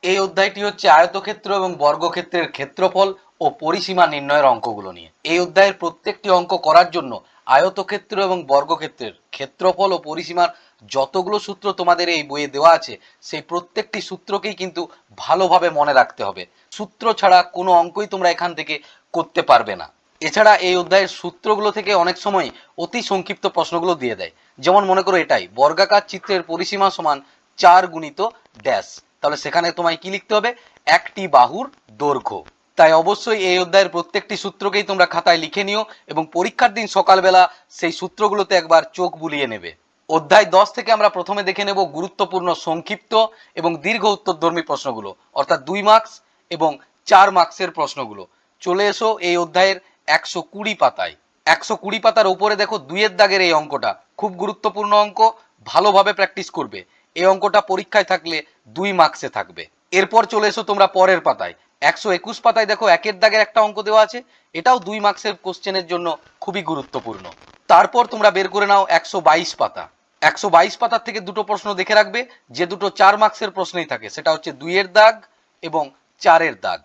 এই অধ্যায়টি হচ্ছে আয়তক্ষেত্র এবং বর্গক্ষেত্রের ক্ষেত্রফল ও পরিসীমা নির্ণয়ের অঙ্কগুলো নিয়ে। এই অধ্যায়ের প্রত্যেকটি অঙ্ক করার জন্য আয়তক্ষেত্র এবং বর্গক্ষেত্রের ক্ষেত্রফল ও পরিসীমার যতগুলো সূত্র তোমাদের এই বইয়ে দেওয়া আছে সেই প্রত্যেকটি সূত্রকেই কিন্তু ভালোভাবে মনে রাখতে হবে। সূত্র ছাড়া কোনো অঙ্কই তোমরা এখান থেকে করতে পারবে না। এছাড়া এই অধ্যায়ের সূত্রগুলো থেকে অনেক সময় অতি সংক্ষিপ্ত প্রশ্নগুলো দিয়ে দেয়, যেমন মনে করো এটাই বর্গাকার চিত্রের পরিসীমা সমান 4 গুণিত ড্যাশ, তাহলে সেখানে তোমায় কি লিখতে হবে, একটি বাহুর দৈর্ঘ্য। তাই অবশ্যই এই অধ্যায়ের প্রত্যেকটি সূত্রকেই তোমরা খাতায় লিখে নিও এবং পরীক্ষার দিন সকালবেলা সেই সূত্রগুলোতে একবার চোখ বুলিয়ে নেবে। অধ্যায় 10 থেকে আমরা প্রথমে দেখে নেব গুরুত্বপূর্ণ সংক্ষিপ্ত এবং দীর্ঘ উত্তরধর্মী প্রশ্নগুলো, অর্থাৎ 2 মার্কস এবং 4 মার্কসের প্রশ্নগুলো। চলে এসো এই অধ্যায়ের 120 পাতায়। 120 পাতার উপরে দেখো 2-এর দাগের এই অঙ্কটা খুব গুরুত্বপূর্ণ অঙ্ক, ভালোভাবে প্র্যাকটিস করবে। এই অঙ্কটা পরীক্ষায় থাকলে 2 মার্কসে থাকবে। এরপর চলে এসো তোমরা পরের পাতায়। 121 পাতায় দেখো 1-এর দাগের একটা অঙ্ক দেওয়া আছে, এটাও 2 মার্কসের কোশ্চেনের জন্য খুবই গুরুত্বপূর্ণ। তারপর তোমরা বের করে নাও 122 পাতা। 122 পাতার থেকে দুটো প্রশ্ন দেখে রাখবে, যে দুটো 4 মার্কসের প্রশ্নই থাকে, সেটা হচ্ছে 2-এর দাগ এবং 4-এর দাগ।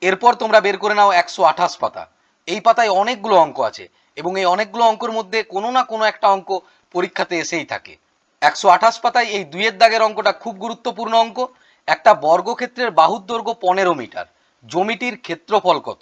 এরপর তোমরা বের করে নাও 128 পাতা। এই পাতায় অনেকগুলো অঙ্ক আছে এবং এই অনেকগুলো অঙ্কের মধ্যে কোনো না কোনো একটা অঙ্ক পরীক্ষাতে এসেই থাকে। 128 পাতায় এই 2-এর দাগের অঙ্কটা খুব গুরুত্বপূর্ণ অঙ্ক। একটা বর্গক্ষেত্রের বাহুর দৈর্ঘ্য 15 মিটার, জমিটির ক্ষেত্রফল কত?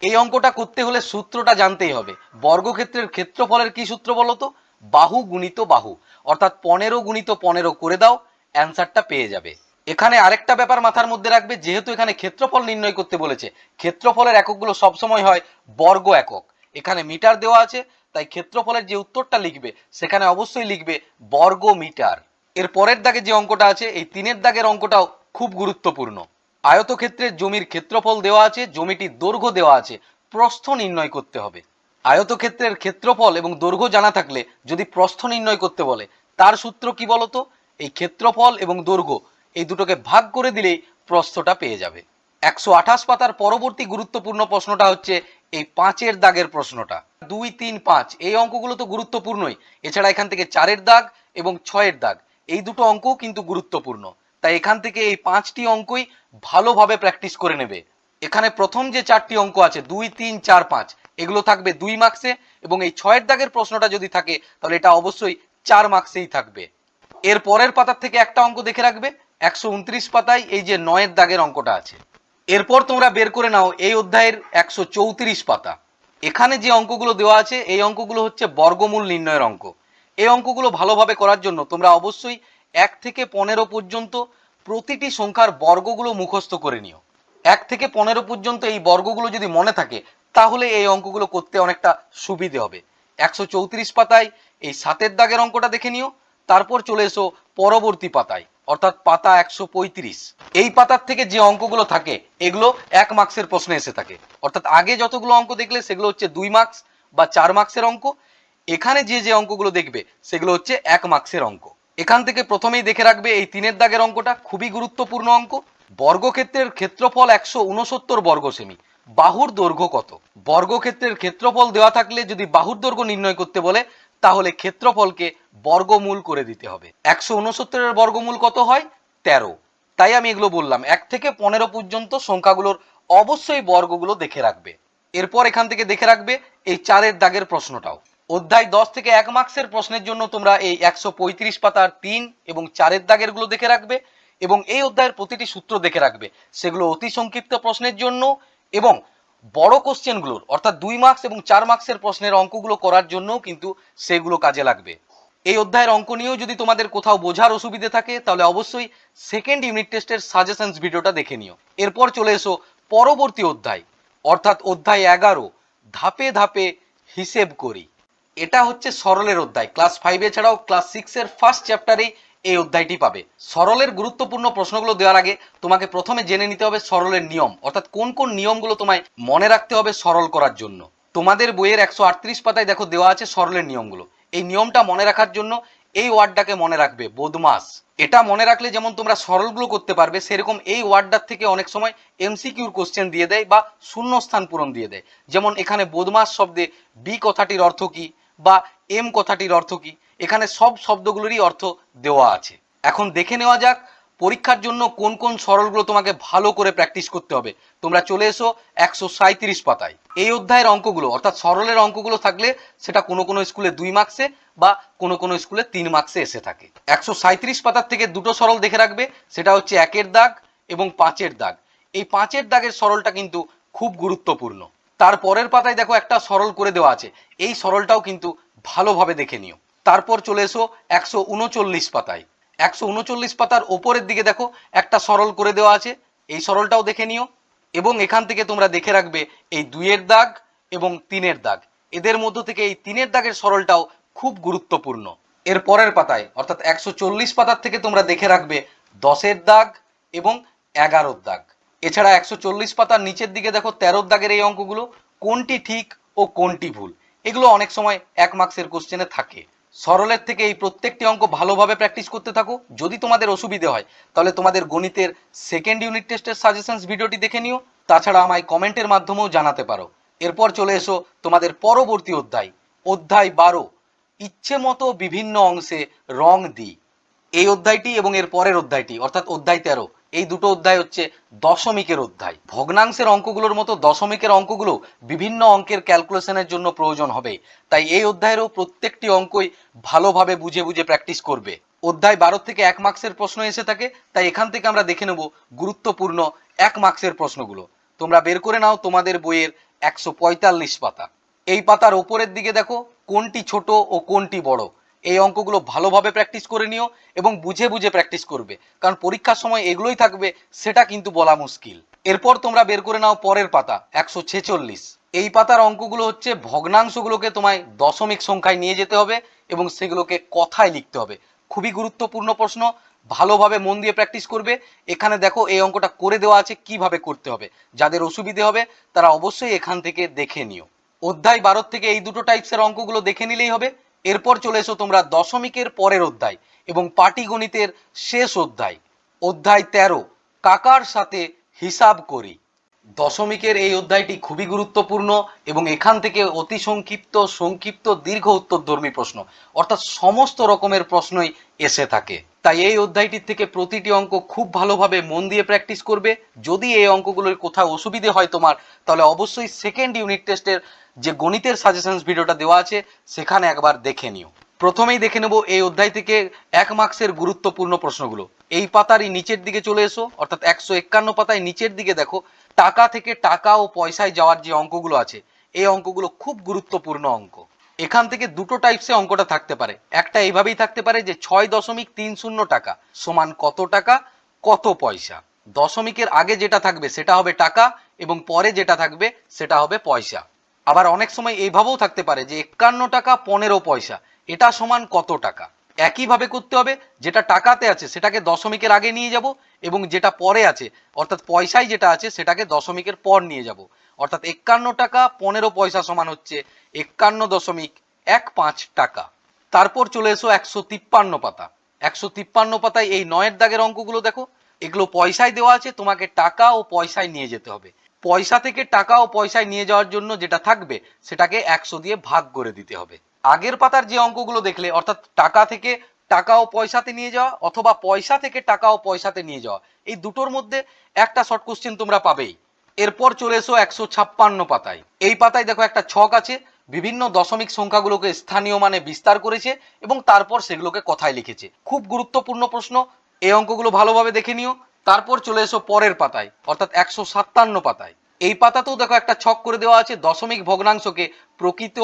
এই অঙ্কটা করতে হলে সূত্রটা জানতেই হবে। বর্গক্ষেত্রের ক্ষেত্রফলের কি সূত্র বলো তো, বাহু গুণিত বাহু, অর্থাৎ 15 গুণিত 15 করে দাও, অ্যান্সারটা পেয়ে যাবে। এখানে আরেকটা ব্যাপার মাথার মধ্যে রাখবে, যেহেতু এখানে ক্ষেত্রফল নির্ণয় করতে বলেছে, ক্ষেত্রফলের এককগুলো সবসময় হয় বর্গ একক। এখানে মিটার দেওয়া আছে, তাই ক্ষেত্রফলের যে উত্তরটা লিখবে সেখানে অবশ্যই লিখবে বর্গ মিটার। এর পরের দাগে যে অঙ্কটা আছে, এই 3-এর দাগের অঙ্কটাও খুব গুরুত্বপূর্ণ। আয়তক্ষেত্রের জমির ক্ষেত্রফল দেওয়া আছে, জমিটির দৈর্ঘ্য দেওয়া আছে, প্রস্থ নির্ণয় করতে হবে। আয়তক্ষেত্রের ক্ষেত্রফল এবং দৈর্ঘ্য জানা থাকলে যদি প্রস্থ নির্ণয় করতে বলে, তার সূত্র কি বলতো, এই ক্ষেত্রফল এবং দৈর্ঘ্য এই দুটোকে ভাগ করে দিলেই প্রস্থটা পেয়ে যাবে। 128 পাতার পরবর্তী গুরুত্বপূর্ণ প্রশ্নটা হচ্ছে এই 5-এর দাগের প্রশ্নটা। 2, 3, 5 এই অঙ্কগুলো তো গুরুত্বপূর্ণই, এছাড়া এখান থেকে 4-এর দাগ এবং 6-এর দাগ এই দুটো অঙ্কও কিন্তু গুরুত্বপূর্ণ। তাই এখান থেকে এই 5টি অঙ্কই ভালোভাবে প্র্যাকটিস করে নেবে। এখানে প্রথম যে 4টি অঙ্ক আছে 2, 3, 4, 5 এগুলো থাকবে 2 মার্কসে, এবং এই 6-এর দাগের প্রশ্নটা যদি থাকে তাহলে এটা অবশ্যই 4 মার্কসেই থাকবে। এর পরের পাতার থেকে একটা অঙ্ক দেখে রাখবে, 129 পাতায় এই যে 9-এর দাগের অঙ্কটা আছে। এরপর তোমরা বের করে নাও এই অধ্যায়ের 134 পাতা। এখানে যে অঙ্কগুলো দেওয়া আছে এই অঙ্কগুলো হচ্ছে বর্গমূল নির্ণয়ের অঙ্ক। এই অঙ্কগুলো ভালোভাবে করার জন্য তোমরা অবশ্যই 1 থেকে 15 পর্যন্ত প্রতিটি সংখ্যার বর্গগুলো মুখস্থ করে নিও। 1 থেকে 15 পর্যন্ত এই বর্গগুলো যদি মনে থাকে তাহলে এই অঙ্কগুলো করতে অনেকটা সুবিধে হবে। 134 পাতায় এই 7-এর দাগের অঙ্কটা দেখে নিও। তারপর চলে এসো পরবর্তী পাতায়, অর্থাৎ পাতা 135। এই পাতার থেকে যে অঙ্কগুলো থাকে এগুলো 1 মার্কসের প্রশ্নে এসে থাকে। অর্থাৎ আগে যতগুলো অঙ্ক দেখলে সেগুলো হচ্ছে 2 মার্কস বা 4 মার্কসের অঙ্ক। এখানে যে অঙ্কগুলো দেখবে সেগুলো হচ্ছে 1 মার্কসের অঙ্ক। এখান থেকে প্রথমেই দেখে রাখবে এই 3-এর দাগের অঙ্কটা খুবই গুরুত্বপূর্ণ অঙ্ক। বর্গক্ষেত্রের ক্ষেত্রফল 169 বর্গ সেমি, বাহুর দৈর্ঘ্য কত? বর্গক্ষেত্রের ক্ষেত্রফল দেওয়া থাকলে যদি বাহুর দৈর্ঘ্য নির্ণয় করতে বলে তাহলে ক্ষেত্রফলকে বর্গমূল করে দিতে হবে। 169-এর বর্গমূল কত হয়? 13। তাই আমি এগুলো বললাম 1 থেকে 15 পর্যন্ত সংখ্যাগুলোর অবশ্যই বর্গগুলো দেখে রাখবে। এরপর এখান থেকে দেখে রাখবে এই 4-এর দাগের প্রশ্নটাও। অধ্যায় 10 থেকে 1 মার্কসের প্রশ্নের জন্য তোমরা এই 135 পাতার 3 এবং 4-এর দাগের গুলো দেখে রাখবে এবং এই অধ্যায়ের প্রতিটি সূত্র দেখে রাখবে। সেগুলো অতি সংক্ষিপ্ত প্রশ্নের জন্য এবং বড় কোশ্চেনগুলোর অর্থাৎ 2 মার্কস এবং 4 মার্কসের প্রশ্নের অঙ্কগুলো করার জন্য কিন্তু সেগুলো কাজে লাগবে। এই অধ্যায়ের অঙ্ক নিয়েও যদি তোমাদের কোথাও বোঝার অসুবিধে থাকে তাহলে অবশ্যই সেকেন্ড ইউনিট টেস্টের সাজেশনস ভিডিওটা দেখে নিও। এরপর চলে এসো পরবর্তী অধ্যায় অর্থাৎ অধ্যায় 11 ধাপে ধাপে হিসেব করি। এটা হচ্ছে সরলের অধ্যায়। ক্লাস 5 ছাড়াও ক্লাস 6 এর ফার্স্ট চ্যাপ্টারেই এই অধ্যায়টি পাবে। সরলের গুরুত্বপূর্ণ প্রশ্নগুলো দেওয়ার আগে তোমাকে প্রথমে জেনে নিতে হবে সরলের নিয়ম, অর্থাৎ কোন কোন নিয়মগুলো তোমায় মনে রাখতে হবে সরল করার জন্য। তোমাদের বইয়ের 138 পাতায় দেখো দেওয়া আছে সরলের নিয়মগুলো। এই নিয়মটা মনে রাখার জন্য এই ওয়ার্ডটাকে মনে রাখবে, বদমাস। এটা মনে রাখলে যেমন তোমরা সরলগুলো করতে পারবে, সেরকম এই ওয়ার্ডটার থেকে অনেক সময় এমসিকিউর কোশ্চেন দিয়ে দেয় বা শূন্যস্থান পূরণ দিয়ে দেয়। যেমন এখানে বদমাস শব্দে বি কথাটির অর্থ কি বা এম কথাটির অর্থ কি, এখানে সব শব্দগুলোরই অর্থ দেওয়া আছে। এখন দেখে নেওয়া যাক পরীক্ষার জন্য কোন কোন সরলগুলো তোমাকে ভালো করে প্র্যাকটিস করতে হবে। তোমরা চলে এসো 137 পাতায়। এই অধ্যায়ের অঙ্কগুলো অর্থাৎ সরলের অঙ্কগুলো থাকলে সেটা কোনো কোনো স্কুলে 2 মার্কসে বা কোনো কোনো স্কুলে 3 মার্কসে এসে থাকে। 137 পাতার থেকে দুটো সরল দেখে রাখবে, সেটা হচ্ছে 1-এর দাগ এবং 5-এর দাগ। এই 5-এর দাগের সরলটা কিন্তু খুব গুরুত্বপূর্ণ। তার পরের পাতায় দেখো একটা সরল করে দেওয়া আছে, এই সরলটাও কিন্তু ভালোভাবে দেখে নিও। তারপর চলে এসো 139 পাতায়। 139 পাতার ওপরের দিকে দেখো একটা সরল করে দেওয়া আছে, এই সরলটাও দেখে নিও। এবং এখান থেকে তোমরা দেখে রাখবে এই 2-এর দাগ এবং 3-এর দাগ। এদের মধ্য থেকে এই 3-এর দাগের সরলটাও খুব গুরুত্বপূর্ণ। এর পরের পাতায় অর্থাৎ 140 পাতার থেকে তোমরা দেখে রাখবে 10-এর দাগ এবং 11-র দাগ। এছাড়া 140 পাতার নিচের দিকে দেখো 13-র দাগের এই অঙ্কগুলো, কোনটি ঠিক ও কোনটি ভুল, এগুলো অনেক সময় 1 মার্কসের কোশ্চেনে থাকে। সরলের থেকে এই প্রত্যেকটি অঙ্ক ভালোভাবে প্র্যাকটিস করতে থাকো। যদি তোমাদের অসুবিধে হয় তাহলে তোমাদের গণিতের সেকেন্ড ইউনিট টেস্টের সাজেশনস ভিডিওটি দেখে নিও। তাছাড়া আমায় কমেন্টের মাধ্যমেও জানাতে পারো। এরপর চলে এসো তোমাদের পরবর্তী অধ্যায়, অধ্যায় 12 ইচ্ছে মতো বিভিন্ন অংশে রং দিই। এই অধ্যায়টি এবং এর পরের অধ্যায়টি অর্থাৎ অধ্যায় 13, এই দুটো অধ্যায় হচ্ছে দশমিকের অধ্যায়। ভগ্নাংশের অঙ্কগুলোর মতো দশমিকের অঙ্কগুলো বিভিন্ন অঙ্কের ক্যালকুলেশনের জন্য প্রয়োজন হবে, তাই এই অধ্যায়েরও প্রত্যেকটি অঙ্কই ভালোভাবে বুঝে বুঝে প্র্যাকটিস করবে। অধ্যায় 12 থেকে 1 মার্কসের প্রশ্ন এসে থাকে, তাই এখান থেকে আমরা দেখে নেব গুরুত্বপূর্ণ 1 মার্কসের প্রশ্নগুলো। তোমরা বের করে নাও তোমাদের বইয়ের 145 পাতা। এই পাতার ওপরের দিকে দেখো কোনটি ছোট ও কোনটি বড়, এই অঙ্কগুলো ভালোভাবে প্র্যাকটিস করে নিও এবং বুঝে বুঝে প্র্যাকটিস করবে, কারণ পরীক্ষার সময় এগুলোই থাকবে সেটা কিন্তু বলা মুশকিল। এরপর তোমরা বের করে নাও পরের পাতা 146। এই পাতার অঙ্কগুলো হচ্ছে ভগ্নাংশগুলোকে তোমায় দশমিক সংখ্যায় নিয়ে যেতে হবে এবং সেগুলোকে কথায় লিখতে হবে। খুবই গুরুত্বপূর্ণ প্রশ্ন, ভালোভাবে মন দিয়ে প্র্যাকটিস করবে। এখানে দেখো এই অঙ্কটা করে দেওয়া আছে কিভাবে করতে হবে, যাদের অসুবিধে হবে তারা অবশ্যই এখান থেকে দেখে নিও। অধ্যায় 12 থেকে এই দুটো টাইপসের অঙ্কগুলো দেখে নিলেই হবে। এরপর চলে এসো তোমরা দশমিকের পরের অধ্যায় এবং পাটিগণিতের শেষ অধ্যায়, অধ্যায় 13 কাকার সাথে হিসাব করি। দশমিকের এই অধ্যায়টি খুবই গুরুত্বপূর্ণ এবং এখান থেকে অতি সংক্ষিপ্ত, সংক্ষিপ্ত, দীর্ঘ উত্তরধর্মী প্রশ্ন অর্থাৎ সমস্ত রকমের প্রশ্নই এসে থাকে। তাই এই অধ্যায়টির থেকে প্রতিটি অঙ্ক খুব ভালোভাবে মন দিয়ে প্র্যাকটিস করবে। যদি এই অঙ্কগুলোর কোথাও অসুবিধে হয় তোমার, তাহলে অবশ্যই সেকেন্ড ইউনিট টেস্টের যে গণিতের সাজেশনস ভিডিওটা দেওয়া আছে সেখানে একবার দেখে নিও। প্রথমেই দেখে নেব এই অধ্যায় থেকে 1 মার্কসের গুরুত্বপূর্ণ প্রশ্নগুলো। এই পাতারই নিচের দিকে চলে এসো, অর্থাৎ 151 পাতায় নিচের দিকে দেখো টাকা থেকে টাকা ও পয়সায় যাওয়ার যে অঙ্কগুলো আছে, এই অঙ্কগুলো খুব গুরুত্বপূর্ণ অঙ্ক। এখান থেকে দুটো টাইপসে অঙ্কটা থাকতে পারে। একটা এইভাবেই থাকতে পারে যে 6.30 টাকা সমান কত টাকা কত পয়সা। দশমিকের আগে যেটা থাকবে সেটা হবে টাকা এবং পরে যেটা থাকবে সেটা হবে পয়সা। আবার অনেক সময় এইভাবেও থাকতে পারে যে 51 টাকা 15 পয়সা, এটা সমান কত টাকা। একইভাবে করতে হবে, যেটা টাকাতে আছে সেটাকে দশমিকের আগে নিয়ে যাব এবং যেটা পরে আছে অর্থাৎ পয়সায় যেটা আছে সেটাকে দশমিকের পর নিয়ে যাব। অর্থাৎ 51 টাকা 15 পয়সা সমান হচ্ছে 51.15 টাকা। তারপর চলে এসো 153 পাতা। 153 পাতায় এই 9-এর দাগের অঙ্কগুলো দেখো, এগুলো পয়সায় দেওয়া আছে, তোমাকে টাকা ও পয়সায় নিয়ে যেতে হবে। পয়সা থেকে টাকা ও পয়সায় নিয়ে যাওয়ার জন্য যেটা থাকবে সেটাকে 100 দিয়ে ভাগ করে দিতে হবে। আগের পাতার যে অঙ্কগুলো দেখলে অর্থাৎ টাকা থেকে টাকা ও পয়সাতে নিয়ে যাওয়া অথবা পয়সা থেকে টাকা ও পয়সাতে নিয়ে যাওয়া, এই দুটোর মধ্যে একটা শর্ট কোশ্চেন তোমরা পাবেই। এরপর চলে এসো 156 পাতায়। এই পাতায় দেখো একটা ছক আছে, বিভিন্ন দশমিক সংখ্যাগুলোকে স্থানীয় মানে বিস্তার করেছে এবং তারপর সেগুলোকে কথায় লিখেছে। খুব গুরুত্বপূর্ণ প্রশ্ন, এই অঙ্কগুলো ভালোভাবে দেখে নিও। তারপর চলে এসো পরের পাতায় অর্থাৎ 157 পাতায়। এই পাতাতেও দেখো একটা ছক করে দেওয়া আছে, দশমিক ভগ্নাংশকে প্রকৃত,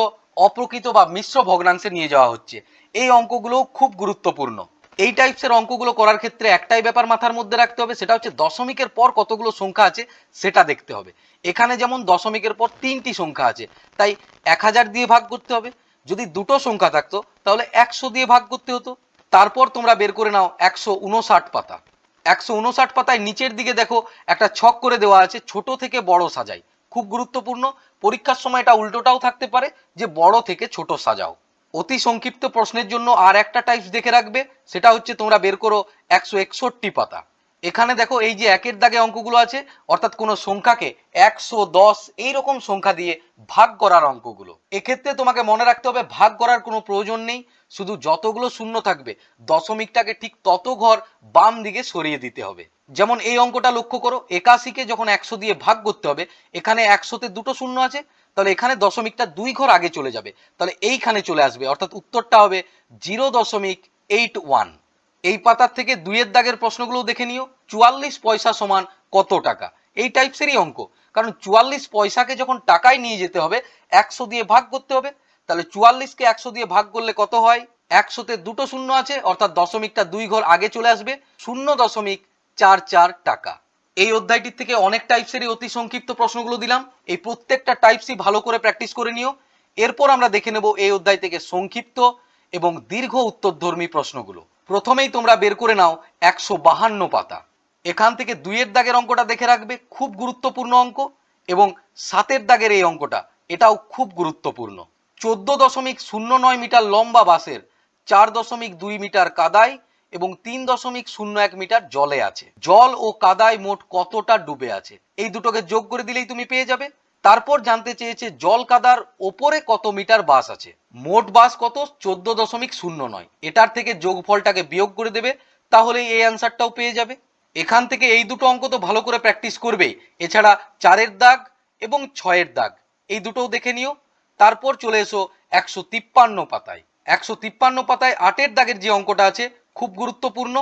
অপ্রকৃত বা মিশ্র ভগ্নাংশে নিয়ে যাওয়া হচ্ছে। এই অঙ্কগুলো খুব গুরুত্বপূর্ণ। এই টাইপসের অঙ্কগুলো করার ক্ষেত্রে একটাই ব্যাপার মাথার মধ্যে রাখতে হবে, সেটা হচ্ছে দশমিকের পর কতগুলো সংখ্যা আছে সেটা দেখতে হবে। এখানে যেমন দশমিকের পর 3টি সংখ্যা আছে, তাই 1000 দিয়ে ভাগ করতে হবে। যদি দুটো সংখ্যা থাকতো তাহলে 100 দিয়ে ভাগ করতে হতো। তারপর তোমরা বের করে নাও 159 পাতা। 159 পাতায় নিচের দিকে দেখো একটা ছক করে দেওয়া আছে, ছোট থেকে বড় সাজাই। খুব গুরুত্বপূর্ণ, পরীক্ষার সময় এটা উল্টোটাও থাকতে পারে যে বড় থেকে ছোট সাজাও। অতি সংক্ষিপ্ত প্রশ্নের জন্য আর একটা টাইপস দেখে রাখবে, সেটা হচ্ছে তোমরা বের করো 161 পাতা। এখানে দেখো এই যে একের দাগে অঙ্কগুলো আছে অর্থাৎ কোনো সংখ্যাকে 110 এইরকম সংখ্যা দিয়ে ভাগ করার অঙ্কগুলো। এক্ষেত্রে তোমাকে মনে রাখতে হবে ভাগ করার কোনো প্রয়োজন নেই, শুধু যতগুলো শূন্য থাকবে দশমিকটাকে ঠিক তত ঘর বাম দিকে সরিয়ে দিতে হবে। যেমন এই অঙ্কটা লক্ষ্য করো, 81কে যখন 100 দিয়ে ভাগ করতে হবে, এখানে 100তে দুটো শূন্য আছে, তাহলে এখানে দশমিকটা 2 ঘর আগে চলে যাবে, তাহলে এইখানে চলে আসবে, অর্থাৎ উত্তরটা হবে 0.81। এই পাতার থেকে 2-এর দাগের প্রশ্নগুলো দেখে নিও। 44 পয়সা সমান কত টাকা, এই টাইপসেরই অঙ্ক। কারণ 44 পয়সাকে যখন টাকায় নিয়ে যেতে হবে 100 দিয়ে ভাগ করতে হবে, তাহলে 44কে 100 দিয়ে ভাগ করলে কত হয়, 100তে দুটো শূন্য আছে অর্থাৎ দশমিকটা 2 ঘর আগে চলে আসবে, 0.44 টাকা। এই অধ্যায়টির থেকে অনেক টাইপসেরই অতি সংক্ষিপ্ত প্রশ্নগুলো দিলাম, এই প্রত্যেকটা টাইপসই ভালো করে প্র্যাকটিস করে নিও। এরপর আমরা দেখে নেব এই অধ্যায় থেকে সংক্ষিপ্ত এবং দীর্ঘ উত্তরধর্মী প্রশ্নগুলো। প্রথমেই তোমরা বের করে নাও 152 পাতা। এখান থেকে 2-এর দাগের অঙ্কটা দেখে রাখবে, খুব গুরুত্বপূর্ণ অঙ্ক, এবং 7-এর দাগের এই অঙ্কটা, এটাও খুব গুরুত্বপূর্ণ। 14.09 মিটার লম্বা বাসের 4.2 মিটার কাদায় এবং 3.01 মিটার জলে আছে। জল ও কাদায় মোট কতটা ডুবে আছে, এই দুটোকে যোগ করে দিলেই তুমি পেয়ে যাবে। তারপর জানতে চেয়েছে জল কাদার ওপরে কত মিটার বাস আছে। মোট বাস কত, 14.09। এটার থেকে যোগফলটাকে বিয়োগ করে দেবে, তাহলেই এই অ্যান্সারটাও পেয়ে যাবে। এখান থেকে এই দুটো অঙ্ক তো ভালো করে প্র্যাকটিস করবে, এছাড়া 4-এর দাগ এবং 6-এর দাগ এই দুটোও দেখে নিও। তারপর চলে এসো 153 পাতায়। 153 পাতায় 8-এর দাগের যে অঙ্কটা আছে খুব গুরুত্বপূর্ণ।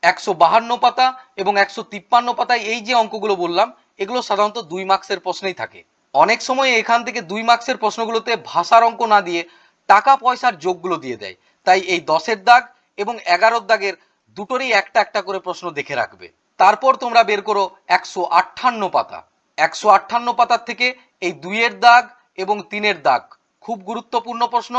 152 পাতা এবং 153 পাতায় এই যে অঙ্কগুলো বললাম এগুলো সাধারণত 2 মার্কসের প্রশ্নেই থাকে। অনেক সময় এখান থেকে 2 মার্কসের প্রশ্নগুলোতে ভাষার অঙ্ক না দিয়ে টাকা পয়সার যোগগুলো দিয়ে দেয়, তাই এই 10-এর দাগ এবং 11-এর দাগের দুটোরই একটা একটা করে প্রশ্ন দেখে রাখবে। তারপর তোমরা বের করো 158 পাতা। 158 পাতার থেকে এই 2-এর দাগ এবং 3-এর দাগ খুব গুরুত্বপূর্ণ প্রশ্ন,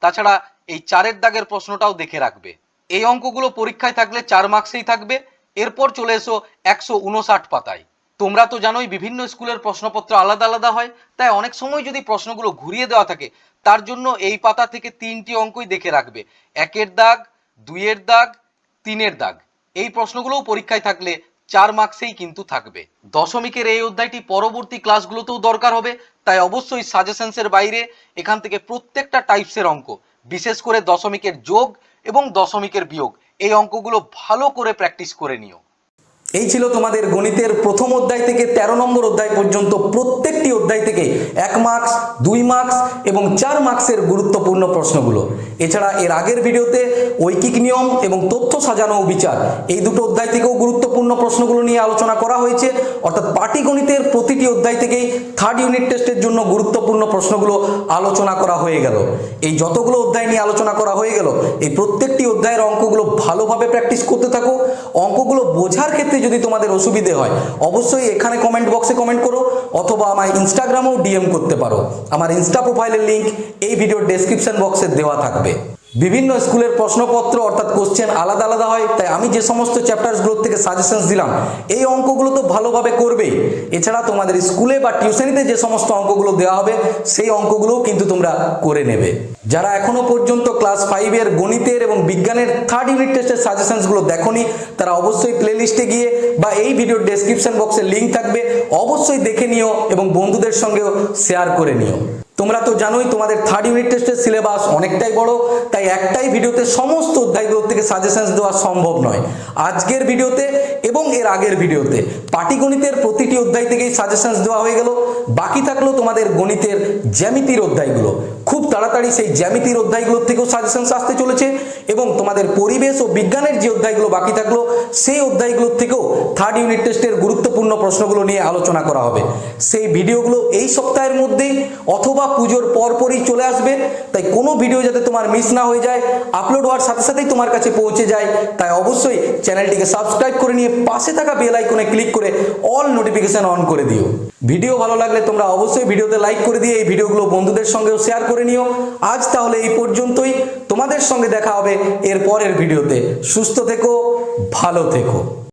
তাছাড়া এই 4-এর দাগের প্রশ্নটাও দেখে রাখবে। এই অঙ্কগুলো পরীক্ষায় থাকলে 4 মার্কসেই থাকবে। এরপর চলে এসো 159 পাতায়। তোমরা তো জানোই বিভিন্ন স্কুলের প্রশ্নপত্র আলাদা আলাদা হয়, তাই অনেক সময় যদি প্রশ্নগুলো ঘুরিয়ে দেওয়া থাকে তার জন্য এই পাতা থেকে 3টি অঙ্কই দেখে রাখবে, 1-এর দাগ, 2-এর দাগ, 3-এর দাগ। এই প্রশ্নগুলোও পরীক্ষায় থাকলে 4 মার্কসেই কিন্তু থাকবে। দশমিকের এই অধ্যায়টি পরবর্তী ক্লাসগুলোতেও দরকার হবে, তাই অবশ্যই সাজেশনসের বাইরে এখান থেকে প্রত্যেকটা টাইপসের অঙ্ক, বিশেষ করে দশমিকের যোগ এবং দশমিকের বিয়োগ, এই অঙ্কগুলো ভালো করে প্র্যাকটিস করে নিও। এই ছিল তোমাদের গণিতের প্রথম অধ্যায় থেকে 13 নম্বর অধ্যায় পর্যন্ত প্রত্যেকটি অধ্যায় থেকে 1 মার্কস, 2 মার্কস এবং 4 মার্কসের গুরুত্বপূর্ণ প্রশ্নগুলো। এছাড়া এর আগের ভিডিওতে ঐকিক নিয়ম এবং তথ্য সাজানো ও বিচার এই দুটো অধ্যায় থেকেও গুরুত্বপূর্ণ প্রশ্নগুলো নিয়ে আলোচনা করা হয়েছে, অর্থাৎ পাটিগণিতের প্রতিটি অধ্যায় থেকেই 3rd ইউনিট টেস্টের জন্য গুরুত্বপূর্ণ প্রশ্নগুলো আলোচনা করা হয়ে গেল। এই যতগুলো অধ্যায় নিয়ে আলোচনা করা হয়ে গেল, এই প্রত্যেকটি অধ্যায়ের অঙ্কগুলো ভালোভাবে প্র্যাকটিস করতে থাকো। অঙ্কগুলো বোঝার ক্ষেত্রে যদি তোমাদের অসুবিধে হয় অবশ্যই এখানে কমেন্ট বক্সে কমেন্ট করো, অথবা আমায় ইনস্টাগ্রামেও ডিএম করতে পারো। আমার ইনস্টা প্রোফাইলের লিংক এই ভিডিওর ডেসক্রিপশন বক্সে দেওয়া থাকবে। বিভিন্ন স্কুলের প্রশ্নপত্র অর্থাৎ কোশ্চেন আলাদা আলাদা হয়, তাই আমি যে সমস্ত চ্যাপ্টারসগুলোর থেকে সাজেশনস দিলাম এই অঙ্কগুলো তো ভালোভাবে করবেই। এছাড়া তোমাদের স্কুলে বা টিউশনিতে যে সমস্ত অঙ্কগুলো দেওয়া হবে সেই অঙ্কগুলোও কিন্তু তোমরা করে নেবে। যারা এখনো পর্যন্ত ক্লাস 5 এর গণিতের এবং বিজ্ঞানের থার্ড ইউনিট টেস্টের সাজেশনসগুলো দেখোনি তারা অবশ্যই প্লেলিস্টে গিয়ে বা এই ভিডিওর ডেসক্রিপশন বক্সে লিঙ্ক থাকবে, অবশ্যই দেখে নিও এবং বন্ধুদের সঙ্গেও শেয়ার করে নিও। তোমরা তো জানোই তোমাদের থার্ড ইউনিট টেস্টের সিলেবাস অনেকটাই বড়, তাই একটাই ভিডিওতে সমস্ত অধ্যায়গুলোর থেকে সাজেশনস দেওয়া সম্ভব নয়। আজকের ভিডিওতে এবং এর আগের ভিডিওতে পাটিগণিতের প্রতিটি অধ্যায় থেকেই সাজেশনস দেওয়া হয়ে গেল। বাকি থাকলো তোমাদের গণিতের জ্যামিতির অধ্যায়গুলো। খুব তাড়াতাড়ি সেই জ্যামিতির অধ্যায়গুলোর থেকেও সাজেশনস আসতে চলেছে এবং তোমাদের পরিবেশ ও বিজ্ঞানের যে অধ্যায়গুলো বাকি থাকলো সেই অধ্যায়গুলোর থেকেও থার্ড ইউনিট টেস্টের গুরুত্বপূর্ণ প্রশ্নগুলো নিয়ে আলোচনা করা হবে। সেই ভিডিওগুলো এই সপ্তাহের মধ্যেই অথবা পুজোর পরপরই চলে আসবে, তাই কোনো ভিডিও যাতে তোমার মিস না হয়ে যায়, আপলোড হওয়ার সাথে সাথেই তোমার কাছে পৌঁছে যায়, তাই অবশ্যই চ্যানেলটিকে সাবস্ক্রাইব করে নিয়ে পাশে থাকা বেল আইকনে ক্লিক করে অল নোটিফিকেশন অন করে দিও। ভিডিও ভালো লাগলে তোমরা অবশ্যই ভিডিওতে লাইক করে দিয়ে এই ভিডিওগুলো বন্ধুদের সঙ্গেও শেয়ার করে নিও। আজ তাহলে এই পর্যন্তই, তোমাদের সঙ্গে দেখা হবে এর পরের ভিডিওতে। সুস্থ থেকো, ভালো থেকো।